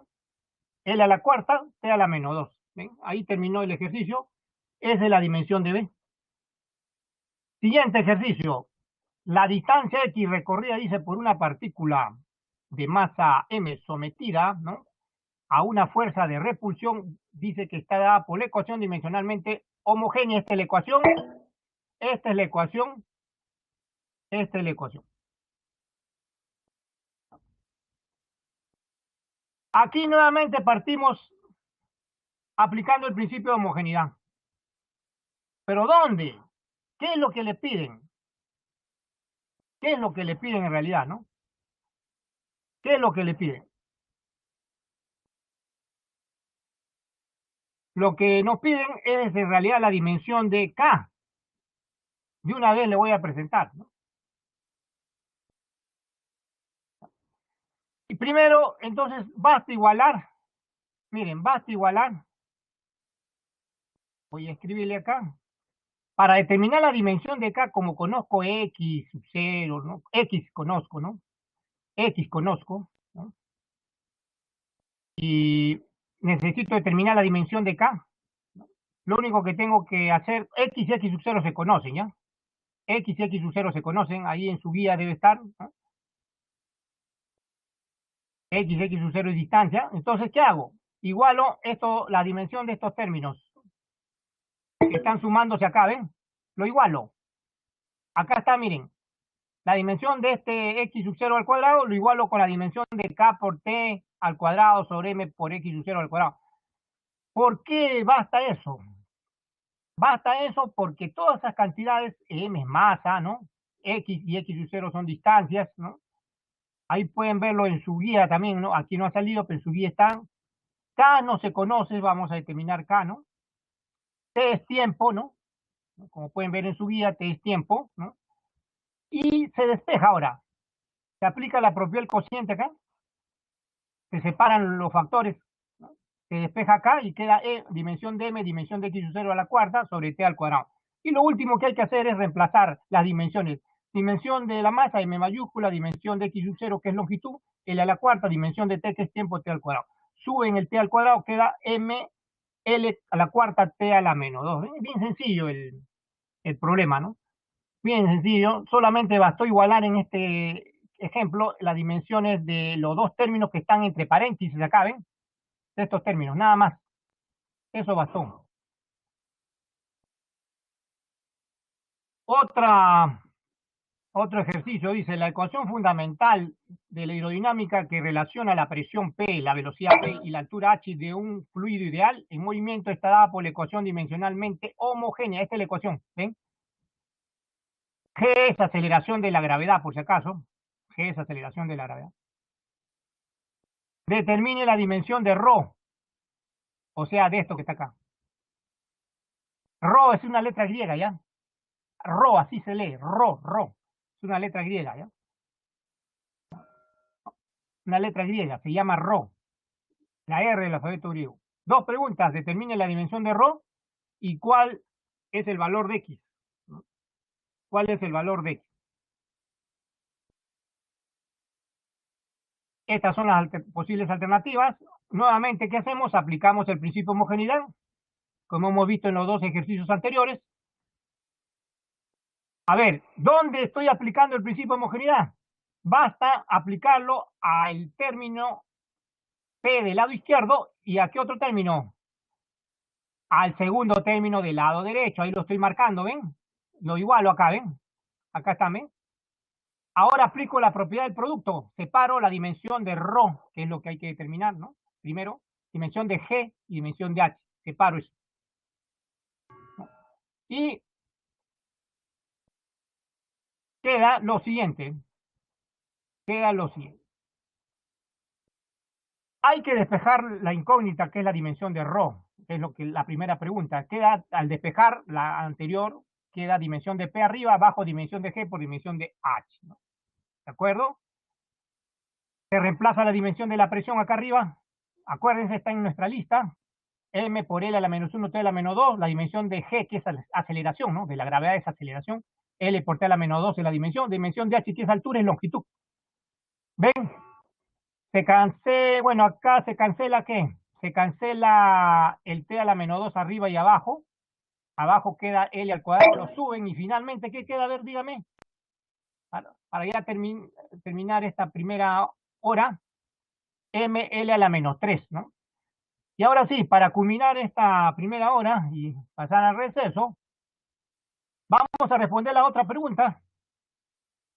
L a la cuarta, T a la menos 2. ¿Ven? Ahí terminó el ejercicio. Esa es la dimensión de B. Siguiente ejercicio. La distancia X recorrida, dice, por una partícula de masa M sometida, ¿no?, a una fuerza de repulsión, dice que está dada por la ecuación dimensionalmente homogénea. Esta es la ecuación, esta es la ecuación, esta es la ecuación. Aquí nuevamente partimos aplicando el principio de homogeneidad. ¿Pero dónde? ¿Qué es lo que le piden? ¿Qué es lo que le piden en realidad, no? ¿Qué es lo que le piden? Lo que nos piden es en realidad la dimensión de K. De una vez le voy a presentar, ¿no? Y primero, entonces, basta igualar. Miren, basta igualar. Voy a escribirle acá. Para determinar la dimensión de K, como conozco X sub 0, ¿no? X conozco, ¿no? X conozco, ¿no? Y necesito determinar la dimensión de K. Lo único que tengo que hacer, X y X sub 0 se conocen, ¿ya? X y X sub 0 se conocen, ahí en su guía debe estar, ¿no? X y X sub 0 es distancia. Entonces, ¿qué hago? Igualo esto, la dimensión de estos términos que están sumándose acá, ¿ven? Lo igualo. Acá está, miren, la dimensión de este X sub 0 al cuadrado lo igualo con la dimensión de K por T al cuadrado sobre M por X sub 0 al cuadrado. ¿Por qué basta eso? Basta eso porque todas esas cantidades, M es masa, ¿no? X y X sub 0 son distancias, ¿no? Ahí pueden verlo en su guía también, ¿no? Aquí no ha salido, pero en su guía están. K no se conoce, vamos a determinar K, ¿no? T es tiempo, ¿no? Como pueden ver en su guía, T es tiempo, ¿no? Y se despeja ahora. Se aplica la propiedad del cociente acá. Se separan los factores, ¿no? Se despeja acá y queda E, dimensión de M, dimensión de X sub 0 a la cuarta sobre T al cuadrado. Y lo último que hay que hacer es reemplazar las dimensiones. Dimensión de la masa, M mayúscula, dimensión de X sub 0, que es longitud, L a la cuarta, dimensión de T, que es tiempo, T al cuadrado. Suben el T al cuadrado, queda M, L a la cuarta, T a la menos 2. Bien sencillo el problema, ¿no? Bien sencillo, solamente bastó igualar en este ejemplo las dimensiones de los dos términos que están entre paréntesis acá, ¿ven? De estos términos, nada más. Eso bastó. Otra Otro ejercicio dice, la ecuación fundamental de la hidrodinámica que relaciona la presión P, la velocidad P y la altura H de un fluido ideal en movimiento está dada por la ecuación dimensionalmente homogénea. Esta es la ecuación, ¿ven? G es aceleración de la gravedad, por si acaso. G es aceleración de la gravedad. Determine la dimensión de ρ, o sea, de esto que está acá. Rho es una letra griega, ¿ya? Rho, así se lee, Rho. Es una letra griega, ¿ya? Una letra griega, se llama Rho, la R del alfabeto griego. Dos preguntas, determine la dimensión de Rho y cuál es el valor de X. ¿Cuál es el valor de X? Estas son las posibles alternativas. Nuevamente, ¿qué hacemos? Aplicamos el principio de homogeneidad, como hemos visto en los dos ejercicios anteriores. A ver, ¿dónde estoy aplicando el principio de homogeneidad? Basta aplicarlo al término P del lado izquierdo y ¿a qué otro término? Al segundo término del lado derecho. Ahí lo estoy marcando, ¿ven? Lo igualo acá, ¿ven? Acá está, ¿ven? Ahora aplico la propiedad del producto. Separo la dimensión de ρ, que es lo que hay que determinar, ¿no? Primero, dimensión de G y dimensión de H. Separo eso. Y queda lo siguiente. Queda lo siguiente. Hay que despejar la incógnita que es la dimensión de ρ, que es lo que la primera pregunta. Queda, al despejar la anterior, queda dimensión de P arriba, abajo dimensión de G por dimensión de H, ¿no? ¿De acuerdo? Se reemplaza la dimensión de la presión acá arriba. Acuérdense, está en nuestra lista. M por L a la menos 1, T a la menos 2, la dimensión de G, que es aceleración, ¿no? De la gravedad es aceleración. L por T a la menos 2 es la dimensión de H, que es altura, es longitud. ¿Ven? Bueno, acá se cancela ¿qué? Se cancela el T a la menos 2 arriba y abajo. Abajo queda L al cuadrado, lo suben y finalmente, ¿qué queda? A ver, dígame. Para ya terminar esta primera hora, ML a la menos 3, ¿no? Y ahora sí, para culminar esta primera hora y pasar al receso, vamos a responder la otra pregunta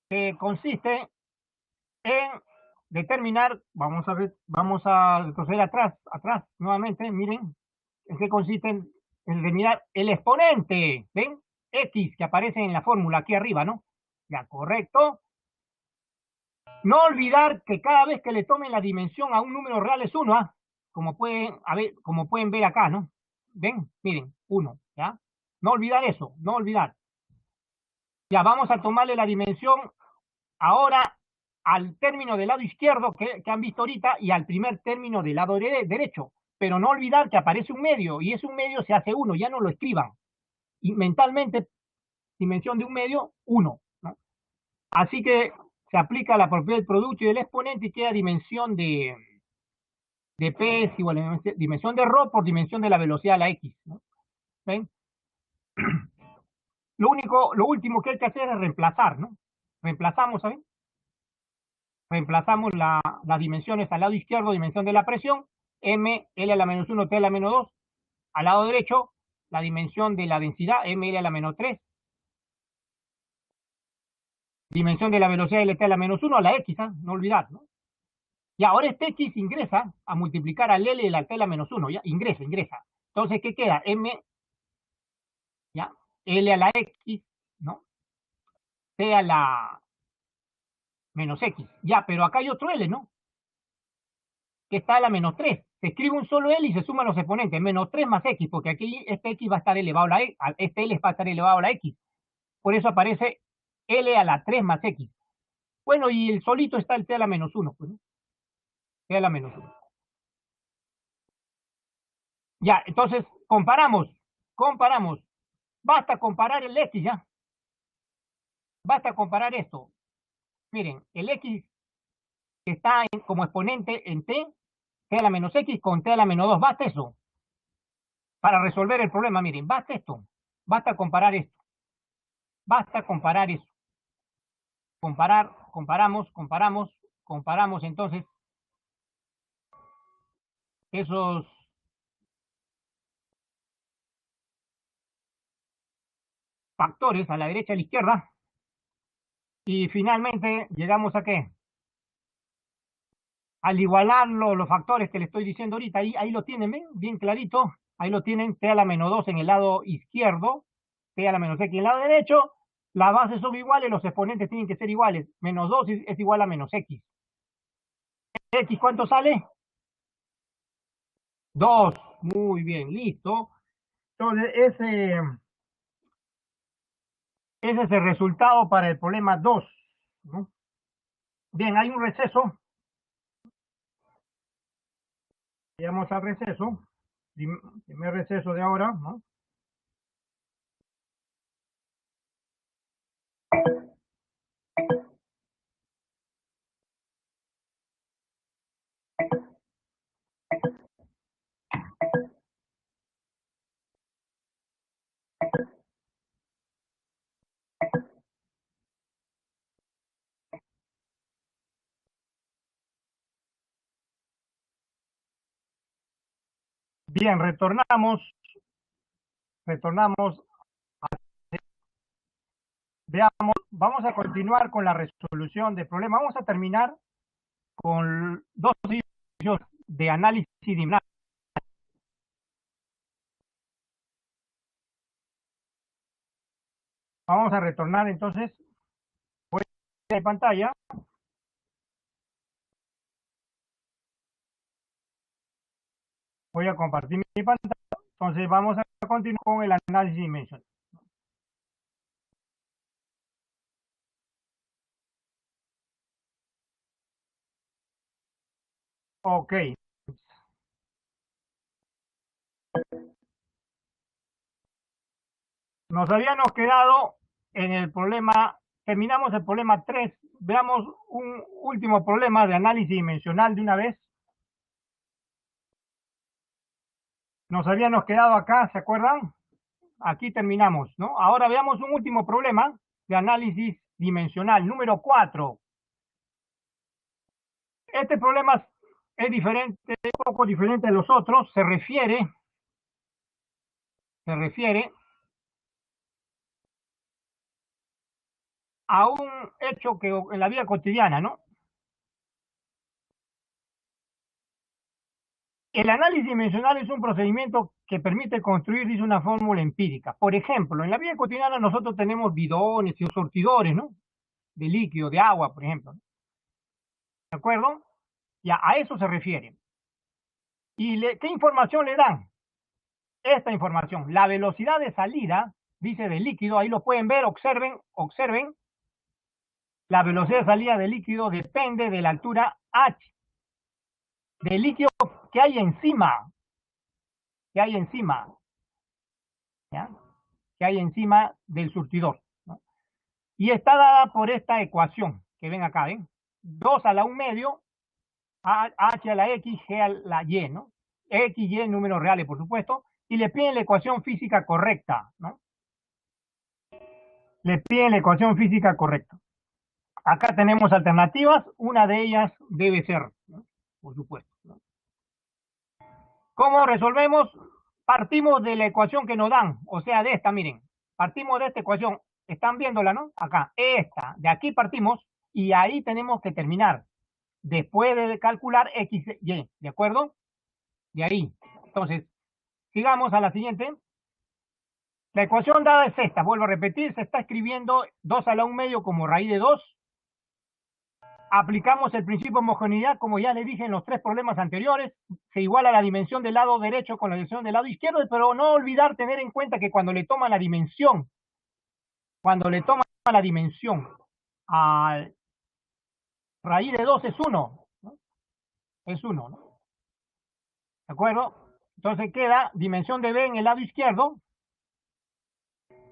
que consiste en determinar, vamos a retroceder atrás nuevamente, miren, en qué consiste en determinar el exponente, ¿ven? X que aparece en la fórmula aquí arriba, ¿no? Ya, correcto. No olvidar que cada vez que le tomen la dimensión a un número real es 1, ¿ah? Como pueden ver acá, ¿no? ¿Ven? Miren, 1, ¿ya? No olvidar eso, no olvidar. Ya, vamos a tomarle la dimensión ahora al término del lado izquierdo que han visto ahorita y al primer término del lado derecho. Pero no olvidar que aparece un medio y ese un medio se hace 1, ya no lo escriban. Y mentalmente, dimensión de un medio, 1, ¿no? Así que se aplica la propiedad del producto y del exponente y queda dimensión de P es igual a dimensión de ρ por dimensión de la velocidad a la X, ¿no? ¿Ven? Lo último que hay que hacer es reemplazar, ¿no? Reemplazamos, ¿saben? Reemplazamos las dimensiones al lado izquierdo, dimensión de la presión, M, L a la menos 1, T a la menos 2. Al lado derecho, la dimensión de la densidad, M, L a la menos 3. Dimensión de la velocidad, L, T a la menos 1, a la X, ¿eh? No olvidar, ¿no? Y ahora este X ingresa a multiplicar al L y al T a la menos 1, ¿ya? Ingresa. Entonces, ¿qué queda? M, ¿ya? L a la X, ¿no? T a la menos X. Ya, pero acá hay otro L, ¿no? Que está a la menos 3. Se escribe un solo L y se suman los exponentes. Menos 3 más X, porque aquí este X va a estar elevado a la X. Este L va a estar elevado a la X. Por eso aparece L a la 3 más X. Bueno, y el solito está el T a la menos 1. Pues, ¿no? T a la menos 1. Ya, entonces comparamos. Basta comparar el X, ¿ya? Basta comparar esto. Miren, el X que está como exponente en T a la menos X con T a la menos 2. Basta eso. Para resolver el problema, miren, basta esto. Basta comparar esto. Basta comparar eso. Comparamos entonces esos factores a la derecha y a la izquierda. Y finalmente llegamos a qué? Al igualar los factores que le estoy diciendo ahorita, ahí lo tienen, ¿ven? Bien clarito. Ahí lo tienen, t a la menos 2 en el lado izquierdo, t a la menos x en el lado derecho. Las bases son iguales, los exponentes tienen que ser iguales. Menos 2 es igual a menos x. ¿X cuánto sale? 2. Muy bien, listo. Entonces, ese es el resultado para el problema 2, ¿no? Bien, hay un receso. Llegamos al receso. Primer receso de ahora, ¿no? Bien, retornamos, veamos, vamos a continuar con la resolución del problema. Vamos a terminar con dos ejercicios de análisis dimensional. Vamos a retornar entonces, voy a pantalla, voy a compartir mi pantalla, entonces vamos a continuar con el análisis dimensional. Ok, nos habíamos quedado en el problema, terminamos el problema 3, veamos un último problema de análisis dimensional de una vez. Nos habíamos quedado acá, ¿se acuerdan? Aquí terminamos, ¿no? Ahora veamos un último problema de análisis dimensional, número 4. Este problema es diferente, un poco diferente de los otros, se refiere a un hecho que en la vida cotidiana, ¿no? El análisis dimensional es un procedimiento que permite construir, dice, una fórmula empírica. Por ejemplo, en la vida cotidiana nosotros tenemos bidones y surtidores, ¿no? De líquido, de agua, por ejemplo, ¿no? ¿De acuerdo? Ya, a eso se refiere. ¿Y qué información le dan? Esta información, la velocidad de salida, dice, del líquido, ahí lo pueden ver, observen, la velocidad de salida del líquido depende de la altura h, del líquido que hay encima, que hay encima, ¿ya? Que hay encima del surtidor, ¿no? Y está dada por esta ecuación que ven acá, ¿ven? 2 a la 1 medio, h a la x, g a la y, ¿no? X, y, números reales, por supuesto, y le piden la ecuación física correcta, ¿no? Le piden la ecuación física correcta. Acá tenemos alternativas, una de ellas debe ser, ¿no? Por supuesto, ¿no? ¿Cómo resolvemos? Partimos de la ecuación que nos dan, o sea, de esta, miren, partimos de esta ecuación, están viéndola, ¿no? Acá, esta, de aquí partimos y ahí tenemos que terminar, después de calcular x, y, ¿de acuerdo? De ahí. Entonces, sigamos a la siguiente. La ecuación dada es esta, vuelvo a repetir, se está escribiendo 2 a la 1 medio como raíz de 2. Aplicamos el principio de homogeneidad, como ya le dije en los tres problemas anteriores, se iguala la dimensión del lado derecho con la dimensión del lado izquierdo, pero no olvidar tener en cuenta que cuando le toman la dimensión a raíz de 2 es 1, ¿no? Es 1, ¿no? ¿De acuerdo? Entonces queda dimensión de B en el lado izquierdo,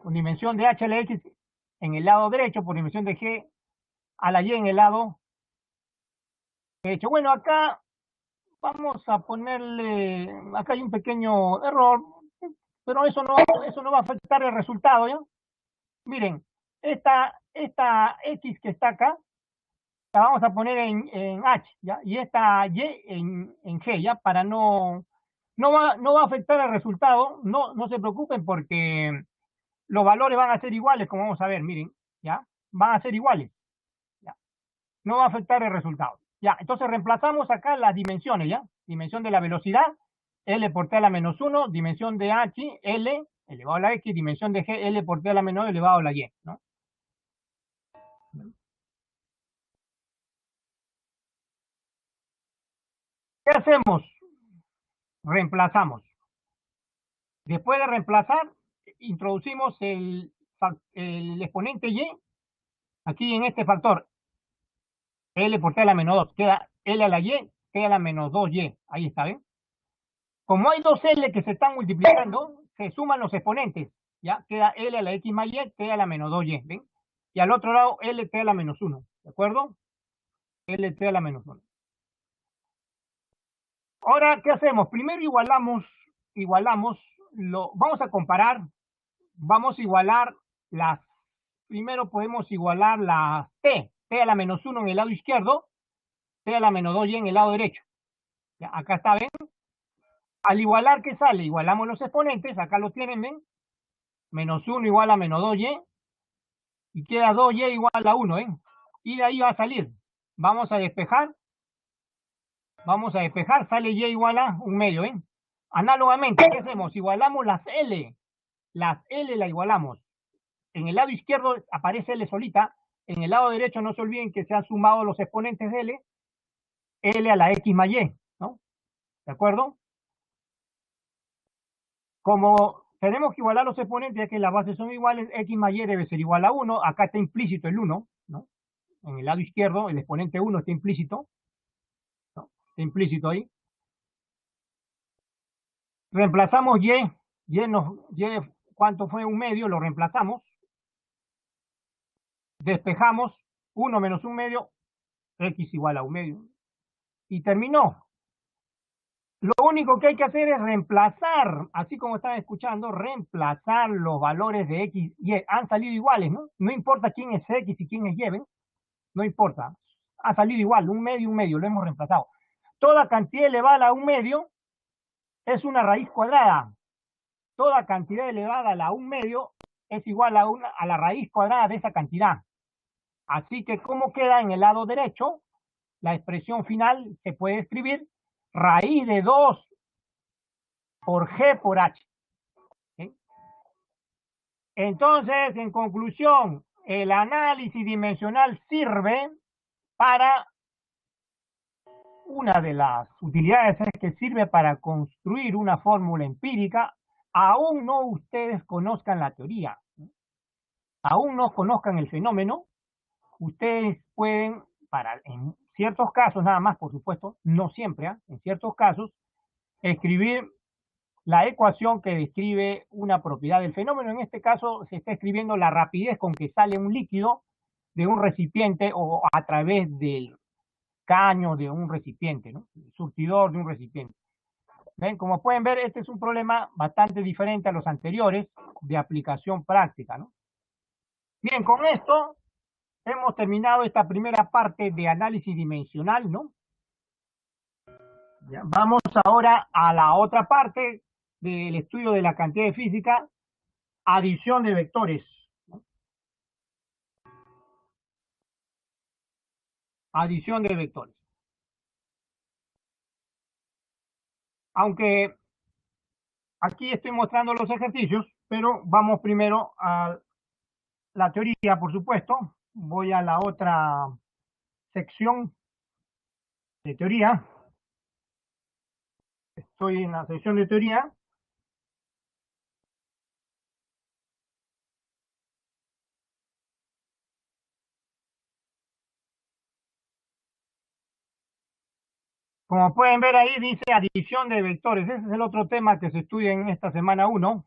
con dimensión de H a la X en el lado derecho, por dimensión de G a la Y en el lado derecho. Bueno, acá vamos a ponerle, acá hay un pequeño error, pero eso no va a afectar el resultado, ¿ya? Miren, esta X que está acá, la vamos a poner en H, ¿ya? Y esta Y en G, ¿ya? Para no va a afectar el resultado, no se preocupen porque los valores van a ser iguales, como vamos a ver, miren, ¿ya? Van a ser iguales, no va a afectar el resultado. Ya, entonces reemplazamos acá las dimensiones, ¿ya? Dimensión de la velocidad, L por T a la menos 1, dimensión de H, L elevado a la X, dimensión de G, L por T a la menos 2 elevado a la Y, ¿no? ¿Qué hacemos? Reemplazamos. Después de reemplazar, introducimos el exponente Y, aquí en este factor, L por T a la menos 2, queda L a la Y, T a la menos 2Y, ahí está, ¿ven? Como hay dos L que se están multiplicando, se suman los exponentes, ¿ya? Queda L a la X más Y, T a la menos 2Y, ¿ven? Y al otro lado, L, T a la menos 1, ¿de acuerdo? L, T a la menos 1. Ahora, ¿qué hacemos? Primero vamos a comparar, vamos a igualar primero podemos igualar las T a la menos 1 en el lado izquierdo, T a la menos 2Y en el lado derecho. ¿Ya? Acá está, ¿ven? Al igualar, ¿qué sale? Igualamos los exponentes, acá lo tienen, ¿ven? Menos 1 igual a menos 2Y, y queda 2Y igual a 1, ¿ven? Y de ahí va a salir. Vamos a despejar, sale Y igual a un medio, ¿ven? Análogamente, ¿qué hacemos? Igualamos las L la igualamos. En el lado izquierdo aparece L solita, en el lado derecho no se olviden que se han sumado los exponentes de L a la X más Y, ¿no? ¿De acuerdo? Como tenemos que igualar los exponentes, ya que las bases son iguales, X más Y debe ser igual a 1, acá está implícito el 1, ¿no? En el lado izquierdo, el exponente 1 está implícito, ¿no? Está implícito ahí. Reemplazamos Y, ¿cuánto fue? Un medio, lo reemplazamos. Despejamos 1 menos un medio, X igual a un medio. Y terminó. Lo único que hay que hacer es reemplazar, así como están escuchando, reemplazar los valores de X y Y. Han salido iguales, ¿no? No importa quién es X y quién es Y, ¿ven? No importa. Ha salido igual, un medio, lo hemos reemplazado. Toda cantidad elevada a un medio es una raíz cuadrada. Toda cantidad elevada a la un medio es igual a la raíz cuadrada de esa cantidad. Así que, ¿cómo queda en el lado derecho? La expresión final se puede escribir raíz de 2 por G por H. ¿Sí? Entonces, en conclusión, el análisis dimensional sirve para, una de las utilidades es que sirve para construir una fórmula empírica, aún no ustedes conozcan la teoría, aún no conozcan el fenómeno, ustedes pueden, en ciertos casos nada más, por supuesto, no siempre, en ciertos casos, escribir la ecuación que describe una propiedad del fenómeno. En este caso se está escribiendo la rapidez con que sale un líquido de un recipiente o a través del caño de un recipiente, ¿no? El surtidor de un recipiente. ¿Ven? Como pueden ver, este es un problema bastante diferente a los anteriores de aplicación práctica, ¿no? Bien, con esto hemos terminado esta primera parte de análisis dimensional, ¿no? Ya, vamos ahora a la otra parte del estudio de la cantidad de física, adición de vectores. ¿No? Adición de vectores. Aunque aquí estoy mostrando los ejercicios, pero vamos primero a la teoría, por supuesto. Voy a la otra sección de teoría. Estoy en la sección de teoría. Como pueden ver ahí, dice adición de vectores. Ese es el otro tema que se estudia en esta semana 1.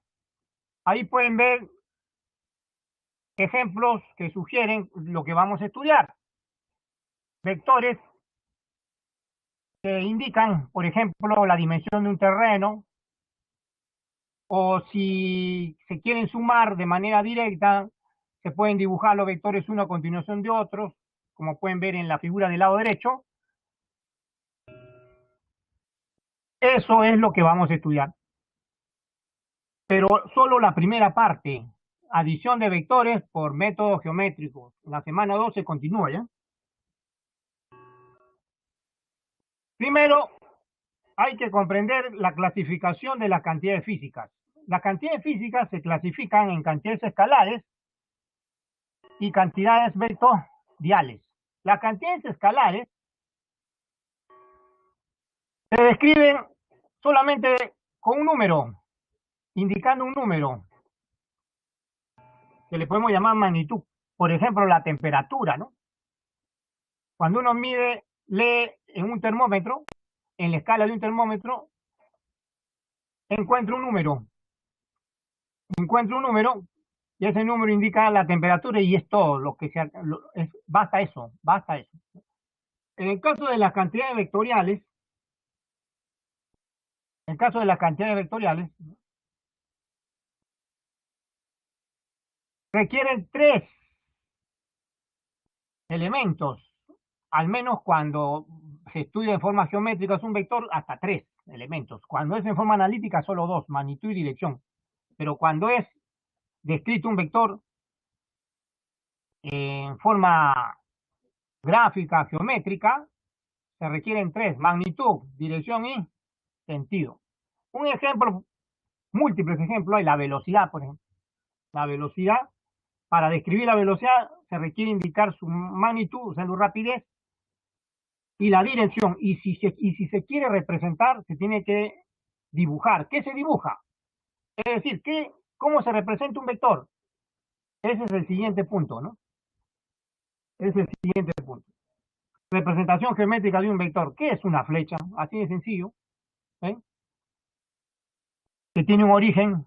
Ahí pueden ver ejemplos que sugieren lo que vamos a estudiar. Vectores que indican, por ejemplo, la dimensión de un terreno, o si se quieren sumar de manera directa, se pueden dibujar los vectores uno a continuación de otros, como pueden ver en la figura del lado derecho. Eso es lo que vamos a estudiar. Pero solo la primera parte, adición de vectores por métodos geométricos. En la semana 2 se continúa, ¿ya? Primero, hay que comprender la clasificación de las cantidades físicas. Las cantidades físicas se clasifican en cantidades escalares y cantidades vectoriales. Las cantidades escalares se describen solamente con un número, indicando un número, que le podemos llamar magnitud. Por ejemplo, la temperatura, ¿no? Cuando uno mide, lee en un termómetro, en la escala de un termómetro, encuentra un número, y ese número indica la temperatura y es todo lo que basta eso, basta eso. En el caso de las cantidades vectoriales, requieren tres elementos, al menos cuando se estudia en forma geométrica es un vector, hasta tres elementos. Cuando es en forma analítica, solo dos, magnitud y dirección. Pero cuando es descrito un vector en forma gráfica, geométrica, se requieren tres, magnitud, dirección y sentido. Un ejemplo, múltiples ejemplos, hay la velocidad, por ejemplo. La velocidad, para describir la velocidad, se requiere indicar su magnitud, o sea, su rapidez, y la dirección. Y si se quiere representar, se tiene que dibujar. ¿Qué se dibuja? Es decir, ¿cómo se representa un vector? Ese es el siguiente punto, ¿no? Ese es el siguiente punto. Representación geométrica de un vector. ¿Qué es una flecha? Así de sencillo. ¿Eh? Que tiene un origen,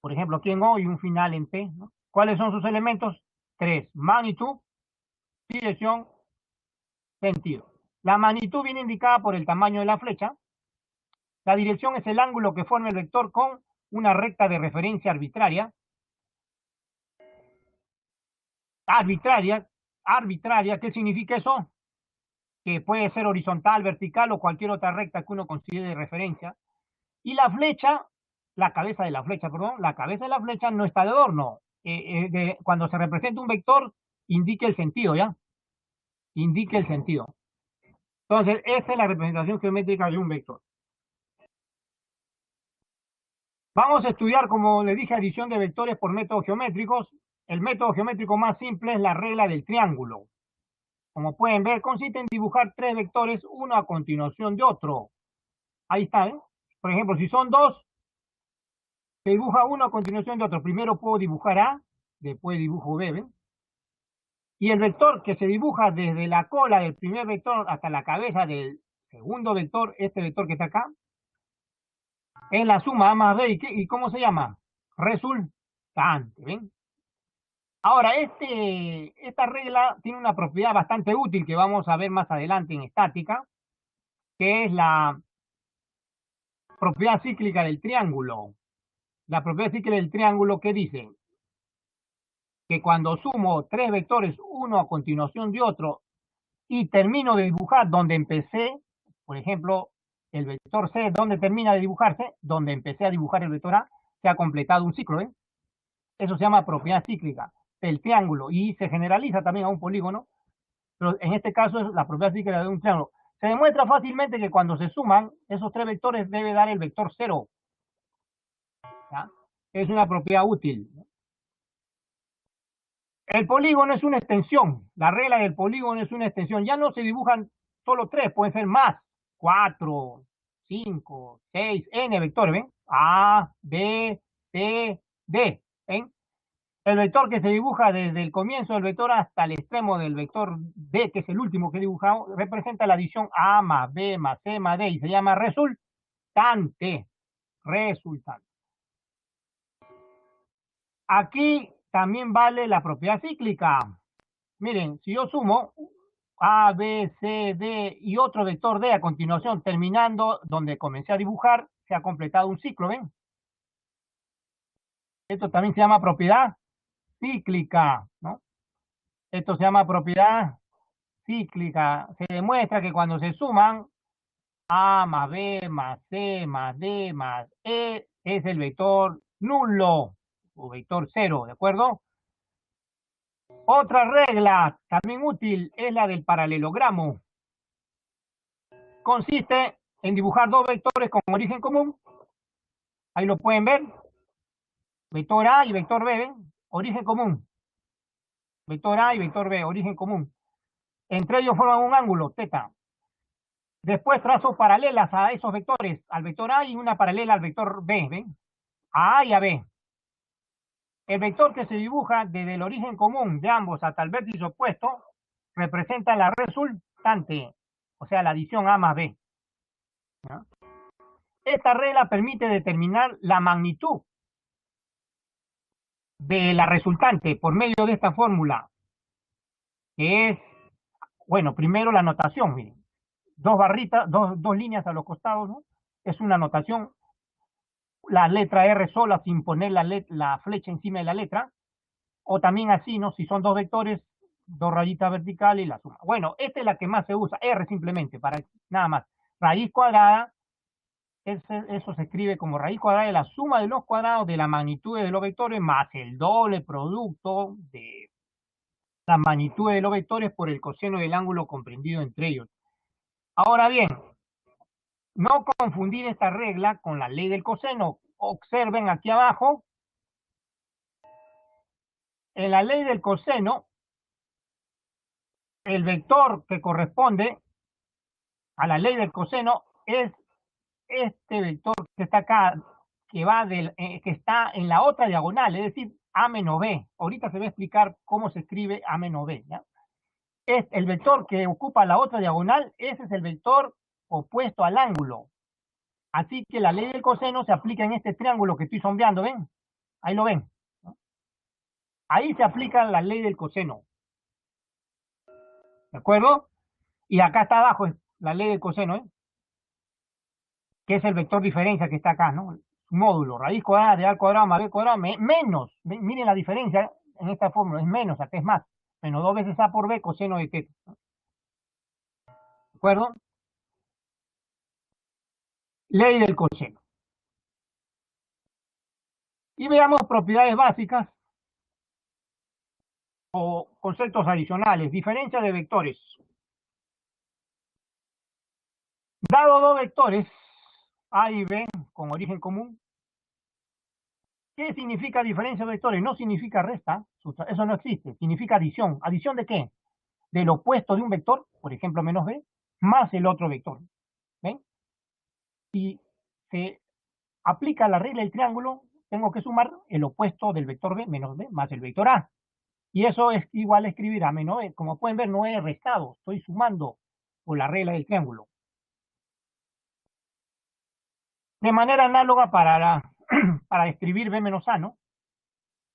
por ejemplo, aquí en O y un final en P, ¿no? ¿Cuáles son sus elementos? Tres: magnitud, dirección, sentido. La magnitud viene indicada por el tamaño de la flecha. La dirección es el ángulo que forma el vector con una recta de referencia arbitraria. Arbitraria, ¿qué significa eso? Que puede ser horizontal, vertical o cualquier otra recta que uno considere de referencia. Y la flecha, la cabeza de la flecha no está de adorno. Cuando se representa un vector, indique el sentido, ¿ya? Indique el sentido. Entonces, esta es la representación geométrica de un vector. Vamos a estudiar, como le dije, adición de vectores por métodos geométricos. El método geométrico más simple es la regla del triángulo. Como pueden ver, consiste en dibujar tres vectores, uno a continuación de otro. Ahí está, ¿eh? Por ejemplo, si son dos, se dibuja uno a continuación de otro. Primero puedo dibujar A, después dibujo B, ¿ven? Y el vector que se dibuja desde la cola del primer vector hasta la cabeza del segundo vector, este vector que está acá, es la suma A más B. ¿Y cómo se llama? Resultante, ¿ven? Ahora, esta regla tiene una propiedad bastante útil que vamos a ver más adelante en estática, que es la propiedad cíclica del triángulo. La propiedad cíclica del triángulo, ¿qué dice? Que cuando sumo tres vectores, uno a continuación de otro, y termino de dibujar donde empecé, por ejemplo, el vector C, ¿dónde termina de dibujarse? Donde empecé a dibujar el vector A, se ha completado un ciclo, ¿eh? Eso se llama propiedad cíclica del triángulo y se generaliza también a un polígono, pero en este caso es la propiedad cíclica de un triángulo. Se demuestra fácilmente que cuando se suman esos tres vectores debe dar el vector 0. ¿Ya? Es una propiedad útil. El polígono es una extensión. La regla del polígono es una extensión. Ya no se dibujan solo tres, pueden ser más. 4, 5, 6, n vectores, ¿ven? A, B, C, D, ¿ven? El vector que se dibuja desde el comienzo del vector hasta el extremo del vector D, que es el último que he dibujado, representa la adición A más B más C más D y se llama resultante. Resultante. Aquí también vale la propiedad cíclica. Miren, si yo sumo A, B, C, D y otro vector D a continuación, terminando donde comencé a dibujar, se ha completado un ciclo, ¿ven? Esto también se llama propiedad cíclica, ¿no? Esto se llama propiedad cíclica. Se demuestra que cuando se suman A más B más C más D más E es el vector nulo o vector cero, ¿de acuerdo? Otra regla también útil es la del paralelogramo. consiste en dibujar dos vectores con origen común. Ahí lo pueden ver. Vector A y vector B, ¿ven? Origen común. Vector A y vector B, origen común. Entre ellos forman un ángulo, teta. Después trazo paralelas a esos vectores, al vector A y una paralela al vector B, ¿ven? A A y a B. El vector que se dibuja desde el origen común de ambos hasta el vértice opuesto representa la resultante, o sea, la adición A más B. ¿Ya? Esta regla permite determinar la magnitud de la resultante por medio de esta fórmula, que es, bueno, primero la notación, miren, dos barritas, dos líneas a los costados, ¿no? Es una notación, la letra R sola sin poner la flecha encima de la letra, o también así, ¿no? Si son dos vectores, dos rayitas verticales y la suma. Bueno, esta es la que más se usa, R simplemente, para nada más. Raíz cuadrada, eso se escribe como raíz cuadrada de la suma de los cuadrados de la magnitud de los vectores más el doble producto de la magnitud de los vectores por el coseno del ángulo comprendido entre ellos. Ahora bien, no confundir esta regla con la ley del coseno. Observen aquí abajo, en la ley del coseno, el vector que corresponde a la ley del coseno es este vector que está acá, que está en la otra diagonal, es decir, A menos B. Ahorita se va a explicar cómo se escribe A menos B, ¿ya? Es el vector que ocupa la otra diagonal, ese es el vector opuesto al ángulo. Así que la ley del coseno se aplica en este triángulo que estoy sombreando, ¿ven? Ahí lo ven, ¿no? Ahí se aplica la ley del coseno, ¿de acuerdo? Y acá está abajo la ley del coseno, ¿eh? Que es el vector diferencia que está acá, ¿no? Módulo, raíz cuadrada de A al cuadrado más B cuadrado, menos, miren la diferencia en esta fórmula, es menos, acá es más, menos 2 veces A por B coseno de teta, ¿de acuerdo? Ley del coseno. Y veamos propiedades básicas o conceptos adicionales, diferencia de vectores. Dado dos vectores, A y B, con origen común, ¿qué significa diferencia de vectores? No significa resta, eso no existe, significa adición. ¿Adición de qué? Del opuesto de un vector, por ejemplo, menos B, más el otro vector. ¿Ven? Si se aplica la regla del triángulo, tengo que sumar el opuesto del vector B menos B más el vector A. Y eso es igual a escribir A menos B. Como pueden ver, no he restado, estoy sumando por la regla del triángulo. De manera análoga para escribir B menos A, ¿no?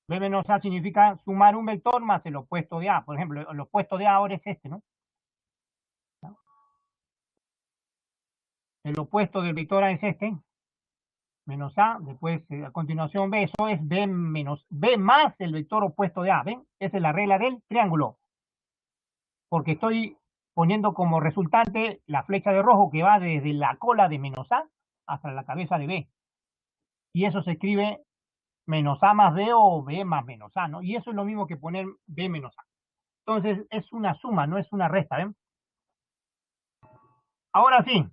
B menos A significa sumar un vector más el opuesto de A. Por ejemplo, el opuesto de A ahora es este, ¿no? El opuesto del vector A es este, menos A, después a continuación B, eso es B menos B más el vector opuesto de A, ¿ven? Esa es la regla del triángulo, porque estoy poniendo como resultante la flecha de rojo que va desde la cola de menos A hasta la cabeza de B. Y eso se escribe menos A más B o B más menos A, ¿no? Y eso es lo mismo que poner B menos A. Entonces es una suma, no es una resta, ¿ven? Ahora sí,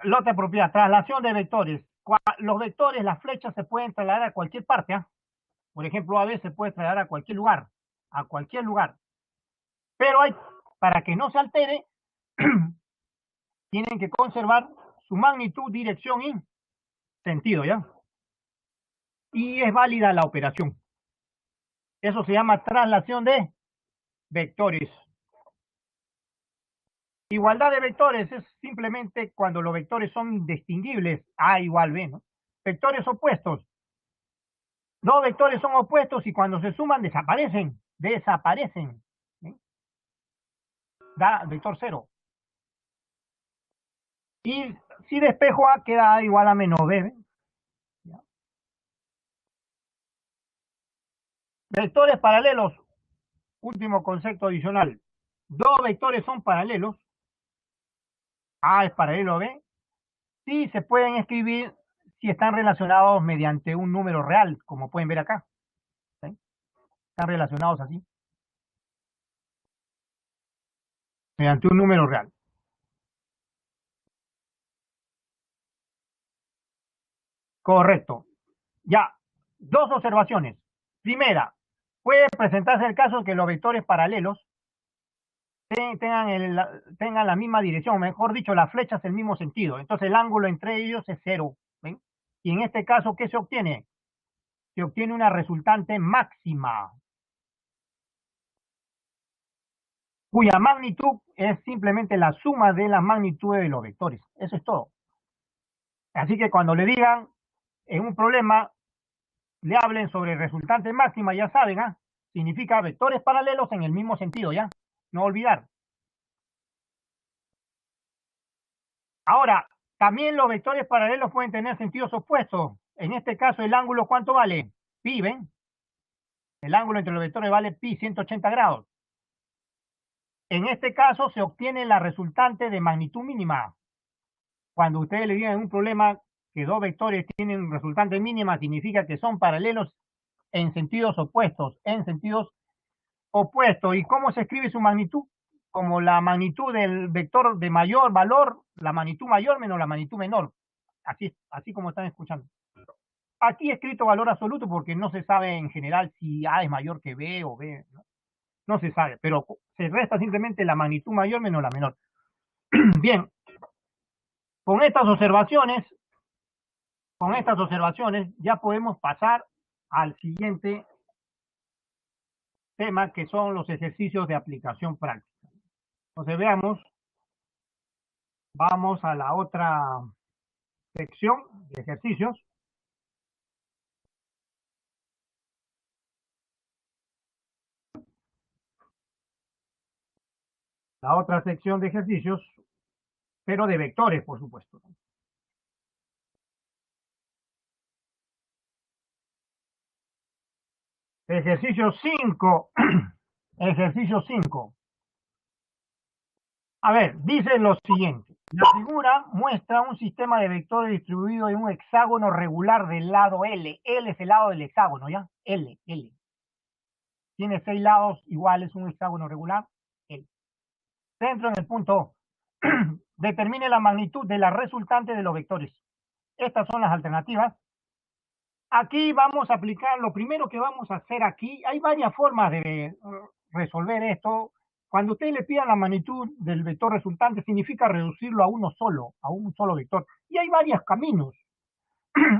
la otra propiedad, traslación de vectores. Los vectores, las flechas se pueden trasladar a cualquier parte, ¿ah? Por ejemplo, A B se puede trasladar a cualquier lugar, a cualquier lugar. Pero para que no se altere, tienen que conservar su magnitud, dirección y sentido, ¿ya? Y es válida la operación. Eso se llama traslación de vectores. Igualdad de vectores es simplemente cuando los vectores son distinguibles, A igual B, ¿no? Vectores opuestos. Dos vectores son opuestos y cuando se suman desaparecen. Desaparecen. ¿Sí? Da vector cero. Y si despejo A queda A igual a menos B. ¿Ven? Vectores paralelos. Último concepto adicional. Dos vectores son paralelos. A es paralelo a B. Sí se pueden escribir si están relacionados mediante un número real, como pueden ver acá. ¿Sí? Están relacionados así. Mediante un número real. Correcto. Ya, dos observaciones. Primera, puede presentarse el caso de que los vectores paralelos tengan la misma dirección, mejor dicho, las flechas el mismo sentido. Entonces el ángulo entre ellos es cero. ¿Ven? Y en este caso, ¿qué se obtiene? Se obtiene una resultante máxima, cuya magnitud es simplemente la suma de las magnitudes de los vectores. Eso es todo. Así que cuando le digan en un problema, le hablen sobre resultante máxima, ya saben, ¿ah? Significa vectores paralelos en el mismo sentido, ¿ya? No olvidar. Ahora, también los vectores paralelos pueden tener sentidos opuestos. En este caso, el ángulo, ¿cuánto vale? Pi, ¿ven? El ángulo entre los vectores vale pi, 180 grados. En este caso, se obtiene la resultante de magnitud mínima. Cuando ustedes le digan en un problema que dos vectores tienen resultante mínima, significa que son paralelos en sentidos opuestos, ¿Y cómo se escribe su magnitud? Como la magnitud del vector de mayor valor, la magnitud mayor menos la magnitud menor. Así como están escuchando. Aquí escrito valor absoluto porque no se sabe en general si A es mayor que B o B, ¿no? No se sabe, pero se resta simplemente la magnitud mayor menos la menor. Bien, con estas observaciones, ya podemos pasar al siguiente tema, que son los ejercicios de aplicación práctica. Entonces vamos a la otra sección de ejercicios. La otra sección de ejercicios, pero de vectores, por supuesto. Ejercicio 5. Ejercicio 5. A ver, dice lo siguiente. La figura muestra un sistema de vectores distribuido en un hexágono regular del lado L. L es el lado del hexágono, ¿ya? L. Tiene 6 lados iguales, un hexágono regular. L. Centro en el punto O. Determine la magnitud de la resultante de los vectores. Estas son las alternativas. Aquí vamos a aplicar, lo primero que vamos a hacer aquí, hay varias formas de resolver esto. Cuando usted le pida la magnitud del vector resultante, significa reducirlo a un solo vector. Y hay varios caminos,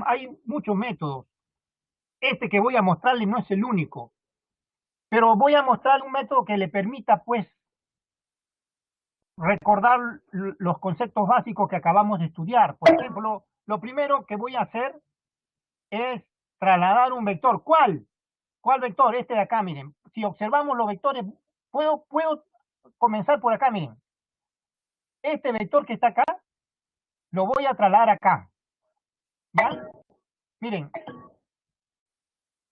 hay muchos métodos. Este que voy a mostrarle no es el único, pero voy a mostrarle un método que le permita, pues, recordar los conceptos básicos que acabamos de estudiar. Por ejemplo, lo primero que voy a hacer es trasladar un vector. ¿Cuál? ¿Cuál vector? Este de acá, miren. Si observamos los vectores, puedo comenzar por acá, miren. Este vector que está acá, lo voy a trasladar acá. ¿Ya? Miren,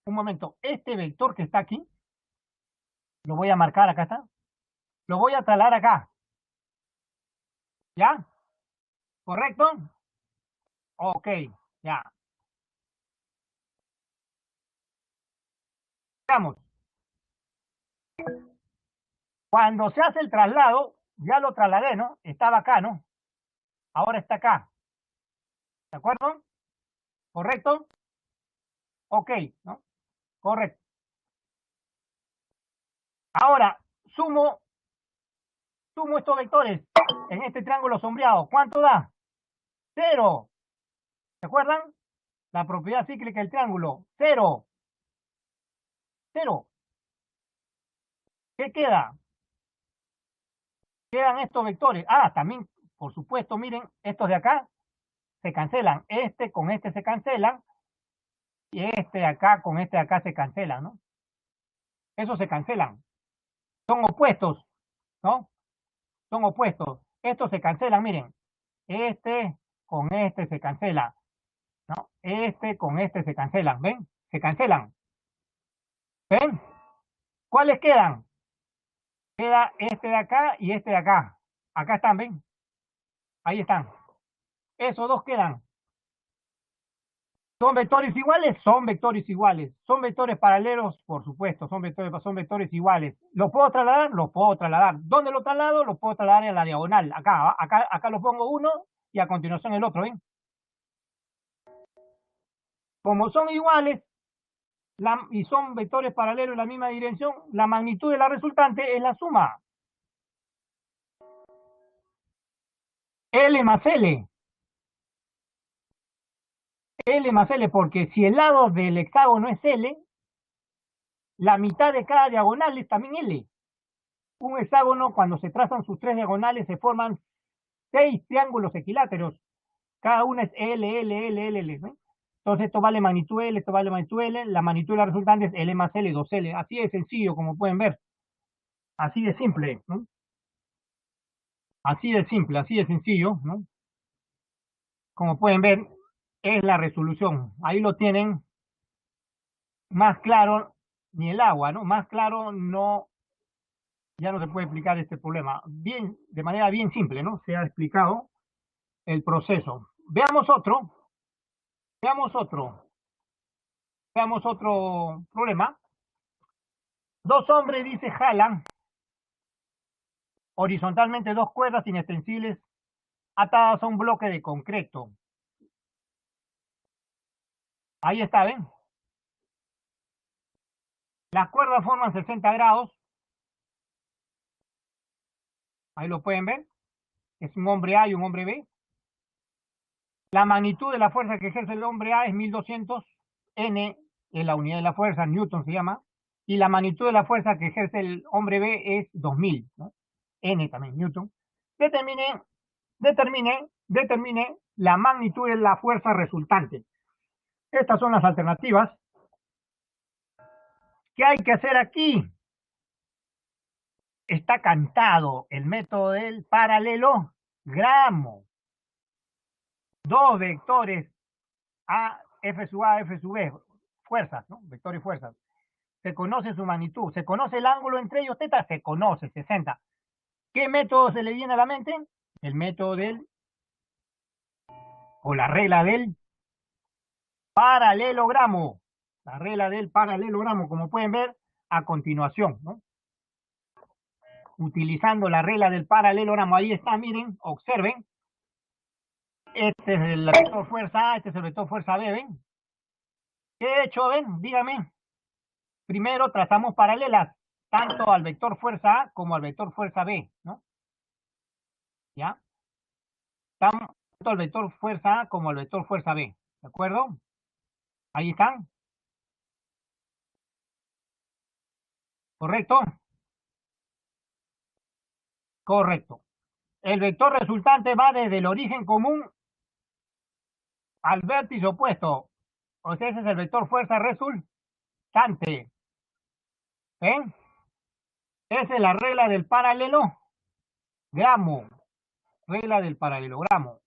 un momento. Este vector que está aquí, lo voy a marcar, acá está. Lo voy a trasladar acá. ¿Ya? ¿Correcto? Ok, ya. Veamos. Cuando se hace el traslado, ya lo trasladé, ¿no? Estaba acá, ¿no? Ahora está acá. ¿De acuerdo? ¿Correcto? Ok, ¿no? Correcto. Ahora, sumo estos vectores en este triángulo sombreado. ¿Cuánto da? Cero. ¿Se acuerdan? La propiedad cíclica del triángulo. Cero. Cero. ¿Qué queda? Quedan estos vectores. Ah, también, por supuesto, miren, estos de acá se cancelan. Este con este se cancelan. Y este de acá con este de acá se cancelan, ¿no? Esos se cancelan. Son opuestos, ¿no? Son opuestos. Estos se cancelan, miren. Este con este se cancela, ¿no? Este con este se cancelan, ¿ven? Se cancelan. ¿Ven? ¿Cuáles quedan? Queda este de acá y este de acá. Acá están, ¿ven? Ahí están. Esos dos quedan. ¿Son vectores iguales? Son vectores iguales. ¿Son vectores paralelos? Por supuesto, son vectores iguales. ¿Los puedo trasladar? Los puedo trasladar. ¿Dónde lo traslado? Los puedo trasladar en la diagonal. Acá lo pongo uno y a continuación el otro, ¿ven? Como son iguales y son vectores paralelos en la misma dirección, la magnitud de la resultante es la suma. L más L. L más L, porque si el lado del hexágono es L, la mitad de cada diagonal es también L. Un hexágono, cuando se trazan sus tres diagonales, se forman 6 triángulos equiláteros. Cada una es L, L, L, L, L, ¿no? Entonces esto vale magnitud L, esto vale magnitud L, la magnitud de la resultante es L más L, 2L. Así de sencillo, como pueden ver. Así de simple, ¿no? Así de simple, así de sencillo, ¿no? Como pueden ver, es la resolución. Ahí lo tienen, más claro ni el agua, ¿no? Más claro no, ya no se puede explicar este problema. Bien, de manera bien simple, ¿no? Se ha explicado el proceso. Veamos otro, veamos otro problema. Dos hombres, dice, jalan horizontalmente dos cuerdas inextensibles atadas a un bloque de concreto. Ahí está, ¿ven? Las cuerdas forman 60 grados. Ahí lo pueden ver. Es un hombre A y un hombre B. La magnitud de la fuerza que ejerce el hombre A es 1200 N, es la unidad de la fuerza, Newton se llama, y la magnitud de la fuerza que ejerce el hombre B es 2000, ¿no? N también, Newton. Determine la magnitud de la fuerza resultante. Estas son las alternativas. ¿Qué hay que hacer aquí? Está cantado el método del paralelogramo. Dos vectores A, F sub A, F sub B, fuerzas, ¿no? Vectores y fuerzas. Se conoce su magnitud, se conoce el ángulo entre ellos, teta, se conoce, 60. ¿Qué método se le viene a la mente? El método del, o la regla del paralelogramo. La regla del paralelogramo, como pueden ver a continuación, ¿no? Utilizando la regla del paralelogramo, ahí está, miren, observen. Este es el vector fuerza A, este es el vector fuerza B, ¿ven? ¿Qué he hecho, ven? Dígame. Primero trazamos paralelas, tanto al vector fuerza A como al vector fuerza B, ¿no? ¿Ya? Tanto al vector fuerza A como al vector fuerza B, ¿de acuerdo? Ahí están. ¿Correcto? Correcto. El vector resultante va desde el origen común al vértice opuesto. O sea, ese es el vector fuerza resultante. ¿Ven? Esa es la regla del paralelogramo. Regla del paralelogramo.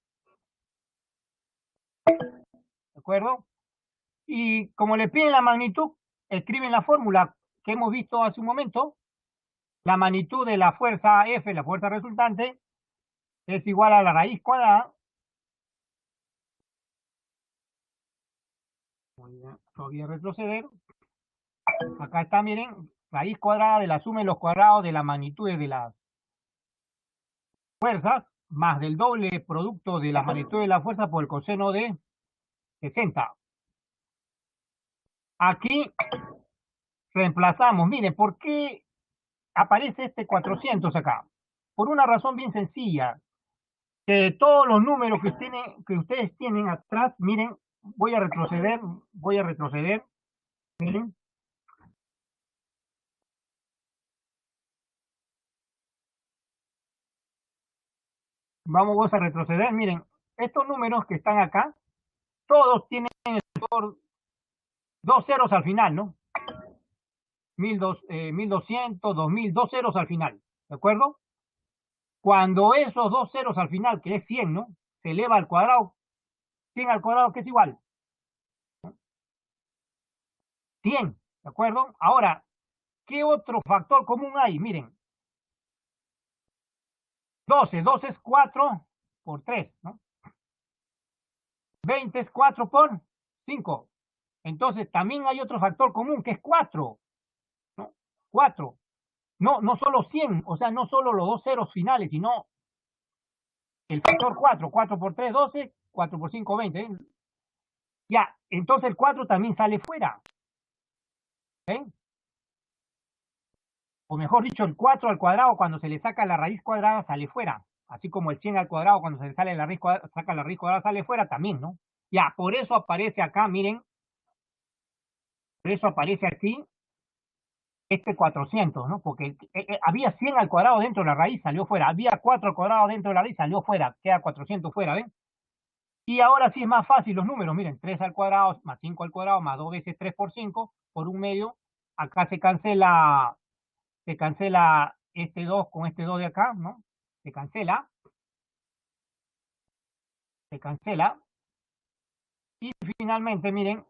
¿De acuerdo? Y como le piden la magnitud, escriben la fórmula que hemos visto hace un momento. La magnitud de la fuerza F, la fuerza resultante, es igual a la raíz cuadrada. Voy a retroceder. Acá está, miren, raíz cuadrada de la suma de los cuadrados de las magnitudes de las fuerzas más del doble producto de la magnitud de la fuerza por el coseno de 60. Aquí reemplazamos, miren, ¿por qué aparece este 400 acá? Por una razón bien sencilla, que todos los números que ustedes tienen atrás, miren, voy a retroceder, miren, vamos a retroceder, miren, estos números que están acá, todos tienen dos ceros al final, ¿no? 1200, 2000, dos ceros al final, ¿de acuerdo? Cuando esos dos ceros al final, que es 100, ¿no? Se eleva al cuadrado, 100 al cuadrado, que es igual, 100, ¿de acuerdo? Ahora, ¿qué otro factor común hay? Miren, 12 es 4 por 3, ¿no? 20 es 4 por 5. Entonces, también hay otro factor común, que es 4, ¿no? 4. No, no solo 100, o sea, no solo los dos ceros finales, sino el factor 4. 4 por 3, 12, 4 por 5, 20. ¿eh? Ya, entonces el 4 también sale fuera. ¿Ven? O mejor dicho, el 4 al cuadrado cuando se le saca la raíz cuadrada sale fuera. Así como el 100 al cuadrado cuando se le sale la raíz cuadrada, saca la raíz cuadrada sale fuera también, ¿no? Ya, por eso aparece acá, miren, por eso aparece aquí este 400, ¿no? Porque había 100 al cuadrado dentro de la raíz, salió fuera. Había 4 al cuadrado dentro de la raíz, salió fuera. Queda 400 fuera, ¿ven? Y ahora sí es más fácil los números, miren, 3 al cuadrado más 5 al cuadrado más 2 veces 3 por 5 por un medio. Acá se cancela este 2 con este 2 de acá, ¿no? Se cancela, se cancela. Y finalmente, miren,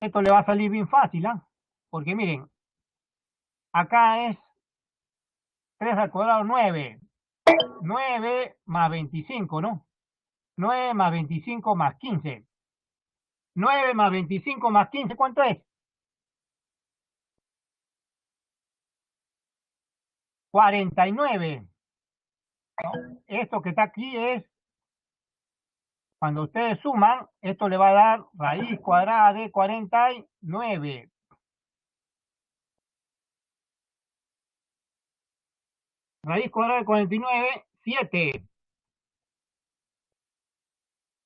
esto le va a salir bien fácil, ¿ah? Porque miren, acá es 3 al cuadrado 9, 9 más 25, ¿no? 9 más 25 más 15. 9 más 25 más 15, ¿cuánto es? 49, ¿no? Esto que está aquí es, cuando ustedes suman, esto le va a dar raíz cuadrada de 49. Raíz cuadrada de 49, 7.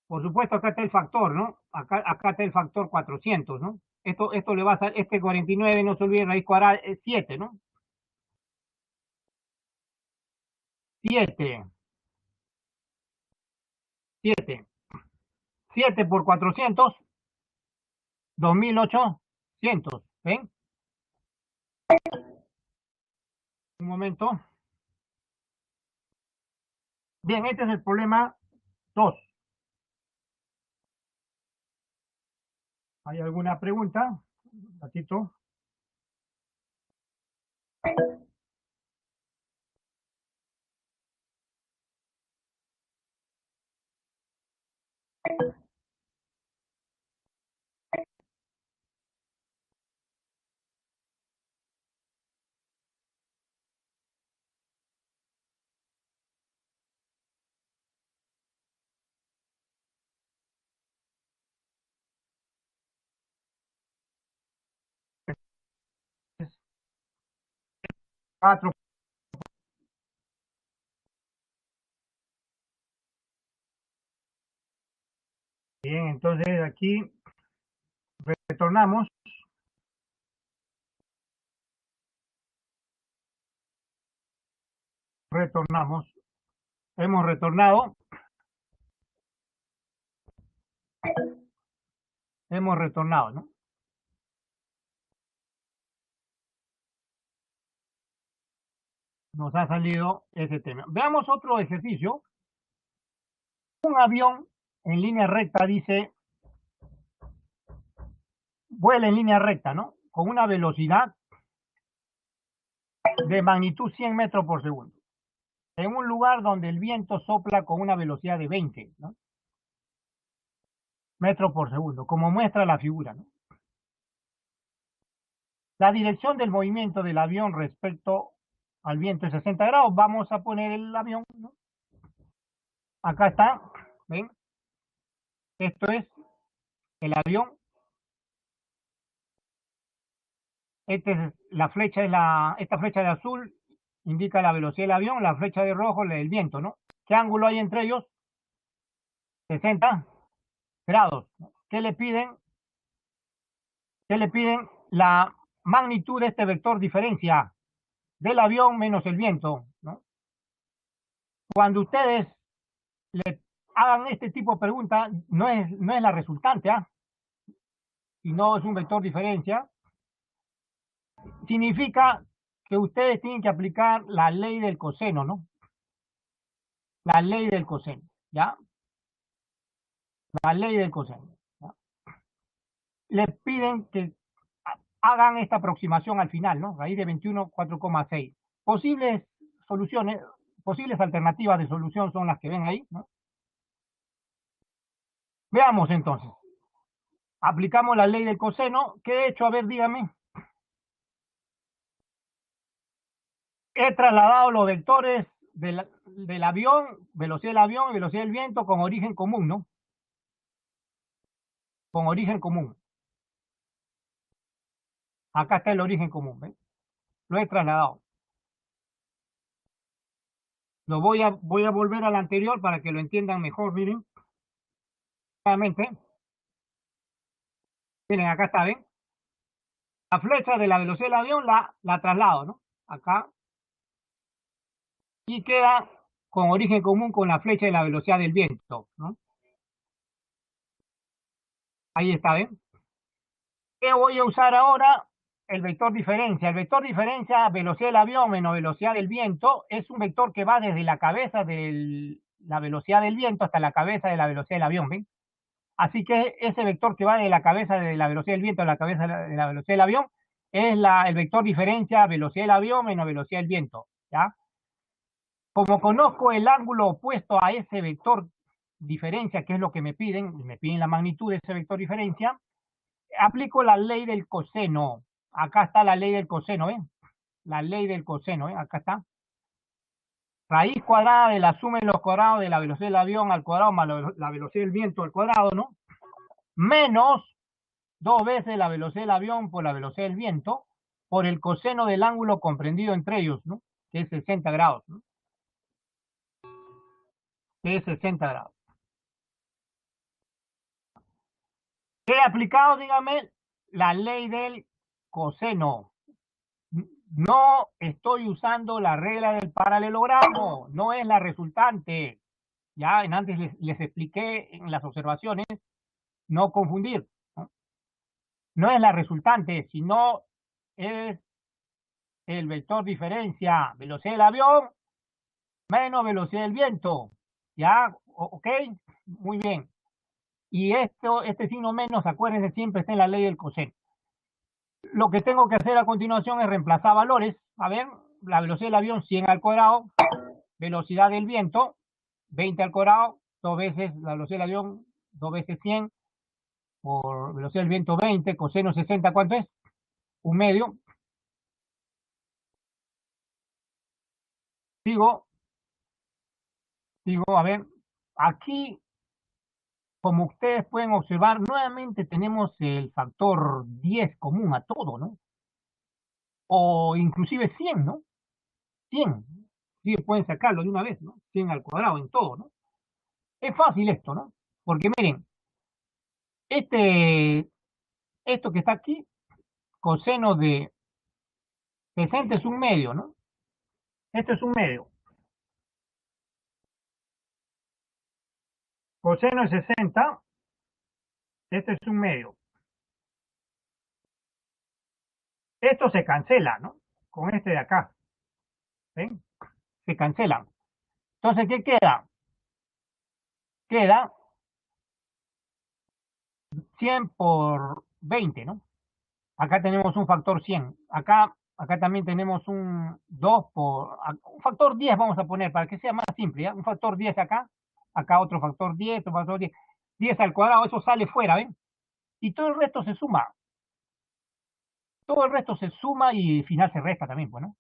Por supuesto, acá está el factor, ¿no? Acá está el factor 400, ¿no? Esto le va a dar, este 49, no se olviden, raíz cuadrada es 7, ¿no? 7, 7. 7 por 400, 2800. ¿Ven? Un momento. Bien, este es el problema 2. ¿Hay alguna pregunta? Un ratito. Cuatro. Bien, entonces aquí retornamos. Retornamos. Hemos retornado. Hemos retornado, ¿no? Nos ha salido ese tema. Veamos otro ejercicio. Un avión en línea recta dice, vuela en línea recta, ¿no? Con una velocidad de magnitud 100 metros por segundo. En un lugar donde el viento sopla con una velocidad de 20, ¿no? Metros por segundo, como muestra la figura, ¿no? La dirección del movimiento del avión respecto al viento es 60 grados. Vamos a poner el avión, ¿no? Acá está, ¿ven? Esto es el avión. La flecha esta flecha de azul indica la velocidad del avión, la flecha de rojo el viento, ¿no? ¿Qué ángulo hay entre ellos? 60 grados. ¿Qué le piden? ¿Qué le piden? La magnitud de este vector diferencia del avión menos el viento, ¿no? Cuando ustedes le hagan este tipo de pregunta, no es la resultante, ¿ah? Si no es un vector diferencia, significa que ustedes tienen que aplicar la ley del coseno, ¿no? La ley del coseno, ¿ya? La ley del coseno, ¿ya? Les piden que hagan esta aproximación al final, ¿no? Raíz de 21, 4,6. Posibles soluciones, posibles alternativas de solución son las que ven ahí, ¿no? Veamos entonces. Aplicamos la ley del coseno. ¿Qué he hecho? A ver, dígame. He trasladado los vectores del avión, velocidad del avión y velocidad del viento con origen común, ¿no? con origen común. Acá está el origen común, ¿ves? Lo he trasladado. Voy a volver al anterior para que lo entiendan mejor, miren. Nuevamente, miren, acá está, ¿ven? La flecha de la velocidad del avión la traslado, ¿no? Acá, y queda con origen común con la flecha de la velocidad del viento, ¿no? Ahí está, ¿ven? ¿Qué voy a usar ahora? El vector diferencia. El vector diferencia velocidad del avión menos velocidad del viento es un vector que va desde la cabeza de la velocidad del viento hasta la cabeza de la velocidad del avión, ¿ven? Así que ese vector que va de la cabeza de la velocidad del viento a la cabeza de la velocidad del avión es el vector diferencia velocidad del avión menos velocidad del viento, ¿ya? Como conozco el ángulo opuesto a ese vector diferencia, que es lo que me piden la magnitud de ese vector diferencia, aplico la ley del coseno. Acá está la ley del coseno, ¿eh? La ley del coseno, ¿eh? Acá está. Raíz cuadrada de la suma de los cuadrados de la velocidad del avión al cuadrado más la velocidad del viento al cuadrado, ¿no? Menos dos veces la velocidad del avión por la velocidad del viento por el coseno del ángulo comprendido entre ellos, ¿no? Que es 60 grados, ¿no? Que es 60 grados. ¿Qué he aplicado? Dígame, la ley del coseno. No estoy usando la regla del paralelogramo, no es la resultante. Ya antes les expliqué en las observaciones, no confundir. ¿No? No es la resultante, sino es el vector diferencia velocidad del avión menos velocidad del viento. ¿Ya? ¿Ok? Muy bien. Y este signo menos, acuérdense, siempre está en la ley del coseno. Lo que tengo que hacer a continuación es reemplazar valores. A ver, la velocidad del avión 100 al cuadrado, velocidad del viento 20 al cuadrado, dos veces la velocidad del avión, dos veces 100 por velocidad del viento 20, coseno 60, ¿cuánto es? Un medio. Sigo, sigo, a ver, aquí, como ustedes pueden observar, nuevamente tenemos el factor 10 común a todo, ¿no? O inclusive 100, ¿no? 100. Sí, pueden sacarlo de una vez, ¿no? 100 al cuadrado en todo, ¿no? Es fácil esto, ¿no? Porque miren, este, esto que está aquí, coseno de 60 es un medio, ¿no? Esto es un medio. Coseno de 60, este es un medio. Esto se cancela, ¿no? Con este de acá, ¿ven? Se cancelan. Entonces, ¿qué queda? Queda 100 por 20, ¿no? Acá tenemos un factor 100. Acá también tenemos un 2 por... Un factor 10 vamos a poner para que sea más simple, ¿ya? Un factor 10 acá. Acá otro factor 10, otro factor 10. 10 al cuadrado, eso sale fuera, ¿ven? Y todo el resto se suma. Todo el resto se suma y al final se resta también, pues, ¿no?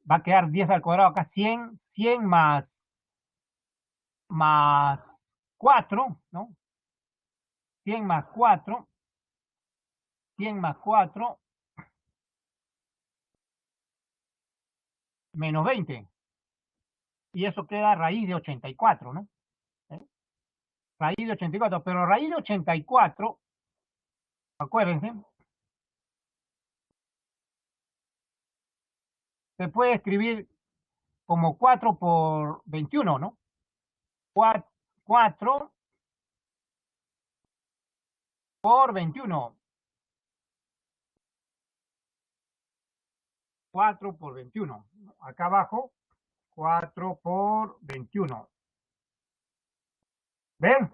Va a quedar 10 al cuadrado acá, 100, 100 más 4, ¿no? 100 más 4, 100 más 4, menos 20. Y eso queda raíz de 84, ¿no? ¿Eh? Raíz de 84, pero raíz de 84, acuérdense, se puede escribir como 4 por 21, ¿no? 4 por 21. 4 por 21. Acá abajo, 4 por 21. ¿Ven?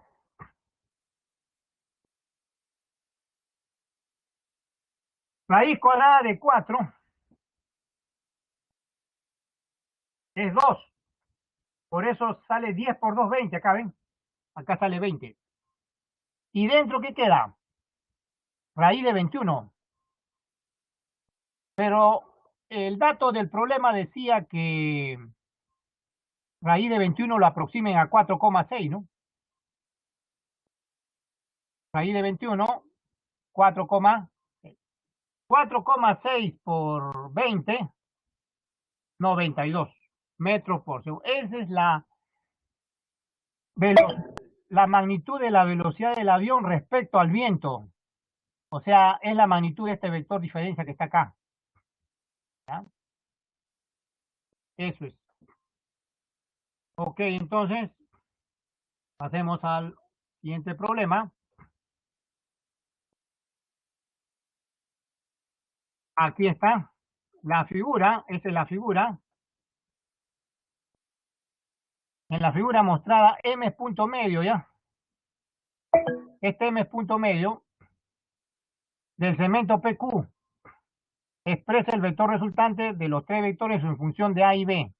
Raíz cuadrada de 4 es 2. Por eso sale 10 por 2, 20. Acá ven. Acá sale 20. ¿Y dentro qué queda? Raíz de 21. Pero el dato del problema decía que raíz de 21 lo aproximen a 4,6, ¿no? Raíz de 21, 4,6 por 20, 92 metros por segundo. Esa es la magnitud de la velocidad del avión respecto al viento. O sea, es la magnitud de este vector diferencia que está acá. ¿Ya? Eso es. Ok, entonces, pasemos al siguiente problema. Aquí está la figura, esta es la figura. En la figura mostrada, M es punto medio, ¿ya? Este M es punto medio del segmento PQ. Expresa el vector resultante de los tres vectores en función de A y B.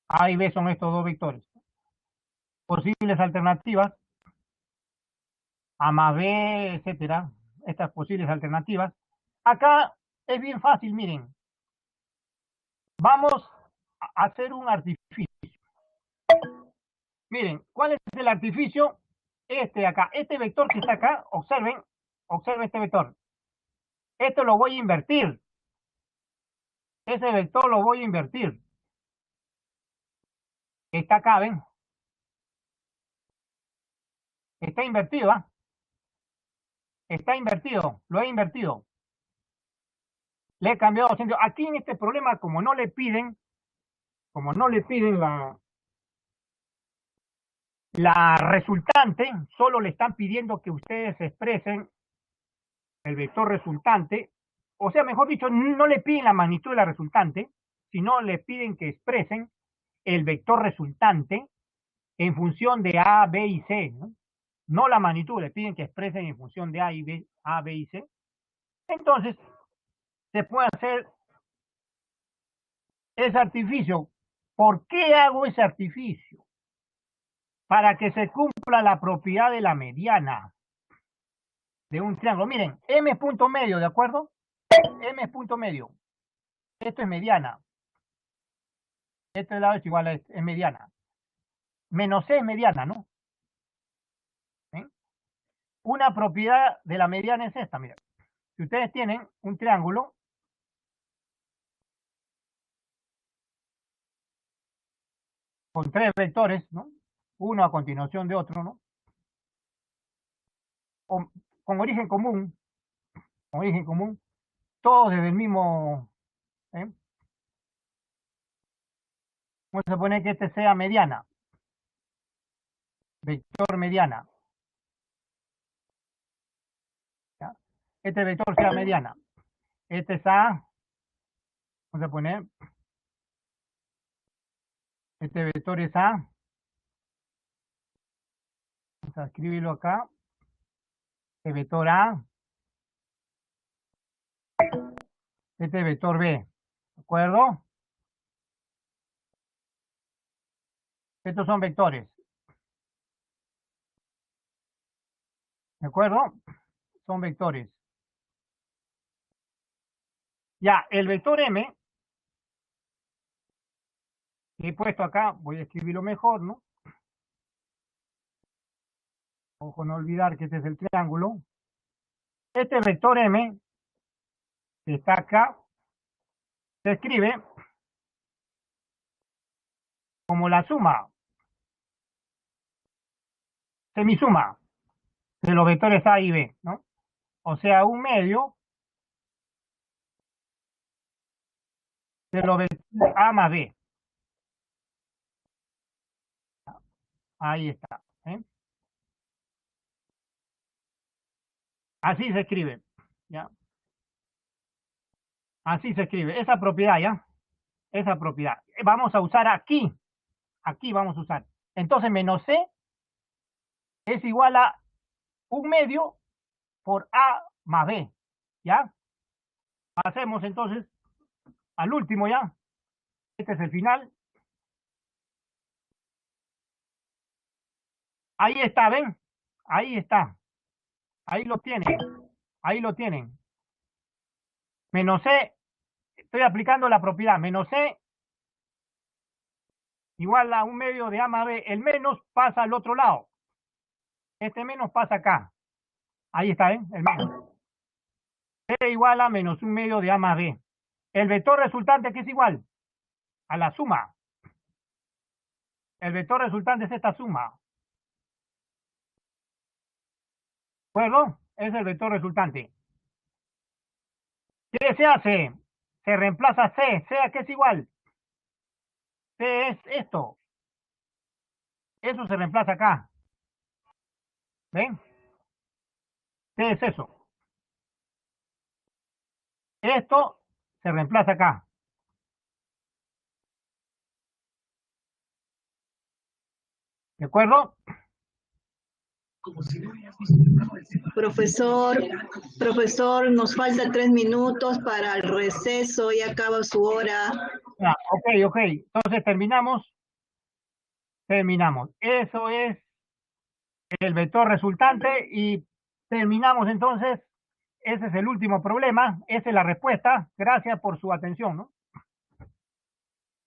A y B son estos dos vectores. Posibles alternativas, A más B, etcétera. Estas posibles alternativas. Acá es bien fácil, miren. Vamos a hacer un artificio. Miren, ¿cuál es el artificio? Este de acá. Este vector que está acá, observen este vector. Esto lo voy a invertir. Ese vector lo voy a invertir. Está acá, ¿ven? Está invertido, ¿ah? Está invertido, lo he invertido. Le he cambiado sentido. Aquí en este problema, como no le piden la resultante, solo le están pidiendo que ustedes expresen el vector resultante. O sea, mejor dicho, no le piden la magnitud de la resultante, sino le piden que expresen el vector resultante en función de A, B y C, ¿no? No la magnitud, le piden que expresen en función de A, B y C. Entonces, se puede hacer ese artificio. ¿Por qué hago ese artificio? Para que se cumpla la propiedad de la mediana de un triángulo. Miren, M es punto medio, ¿de acuerdo? M es punto medio. Esto es mediana. Este lado es igual a este, es mediana. Menos C es mediana, ¿no? ¿Eh? Una propiedad de la mediana es esta, miren. Si ustedes tienen un triángulo con tres vectores, ¿no? Uno a continuación de otro, ¿no? O, con origen común, todos desde el mismo, ¿eh? Vamos a suponer que este sea mediana, vector mediana, ¿ya? Este vector sea mediana. Este es A, vamos a poner, este vector es A, vamos a escribirlo acá, este vector A, este vector B, ¿de acuerdo? Estos son vectores, ¿de acuerdo? Son vectores. Ya, el vector M, que he puesto acá, voy a escribirlo mejor, ¿no? Ojo, no olvidar que este es el triángulo. Este vector M, que está acá, se escribe como la suma, semisuma, de los vectores A y B, ¿no? O sea, un medio de los vectores A más B. Ahí está. ¿Eh? Así se escribe. ¿Ya? Así se escribe. Esa propiedad, ¿ya? Esa propiedad. Vamos a usar aquí. Aquí vamos a usar. Entonces, menos C es igual a un medio por A más B. ¿Ya? Hacemos entonces al último, ¿ya? Este es el final. Ahí está, ¿ven? Ahí está. Ahí lo tienen. Ahí lo tienen. Menos C, estoy aplicando la propiedad. Menos C igual a un medio de A más B. El menos pasa al otro lado. Este menos pasa acá. Ahí está, ¿eh? El menos. C igual a menos un medio de A más B. El vector resultante, ¿qué es igual? A la suma. El vector resultante es esta suma. ¿De acuerdo? Es el vector resultante. ¿Qué se hace? Se reemplaza C. ¿C a qué es igual? C es esto. Eso se reemplaza acá. ¿Ven? C es eso. Esto se reemplaza acá. ¿De acuerdo? Profesor, profesor, nos falta 3 minutos para el receso, ya acaba su hora. Ah, ok. Entonces terminamos. Terminamos. Eso es el vector resultante y terminamos entonces. Ese es el último problema. Esa es la respuesta. Gracias por su atención, ¿no?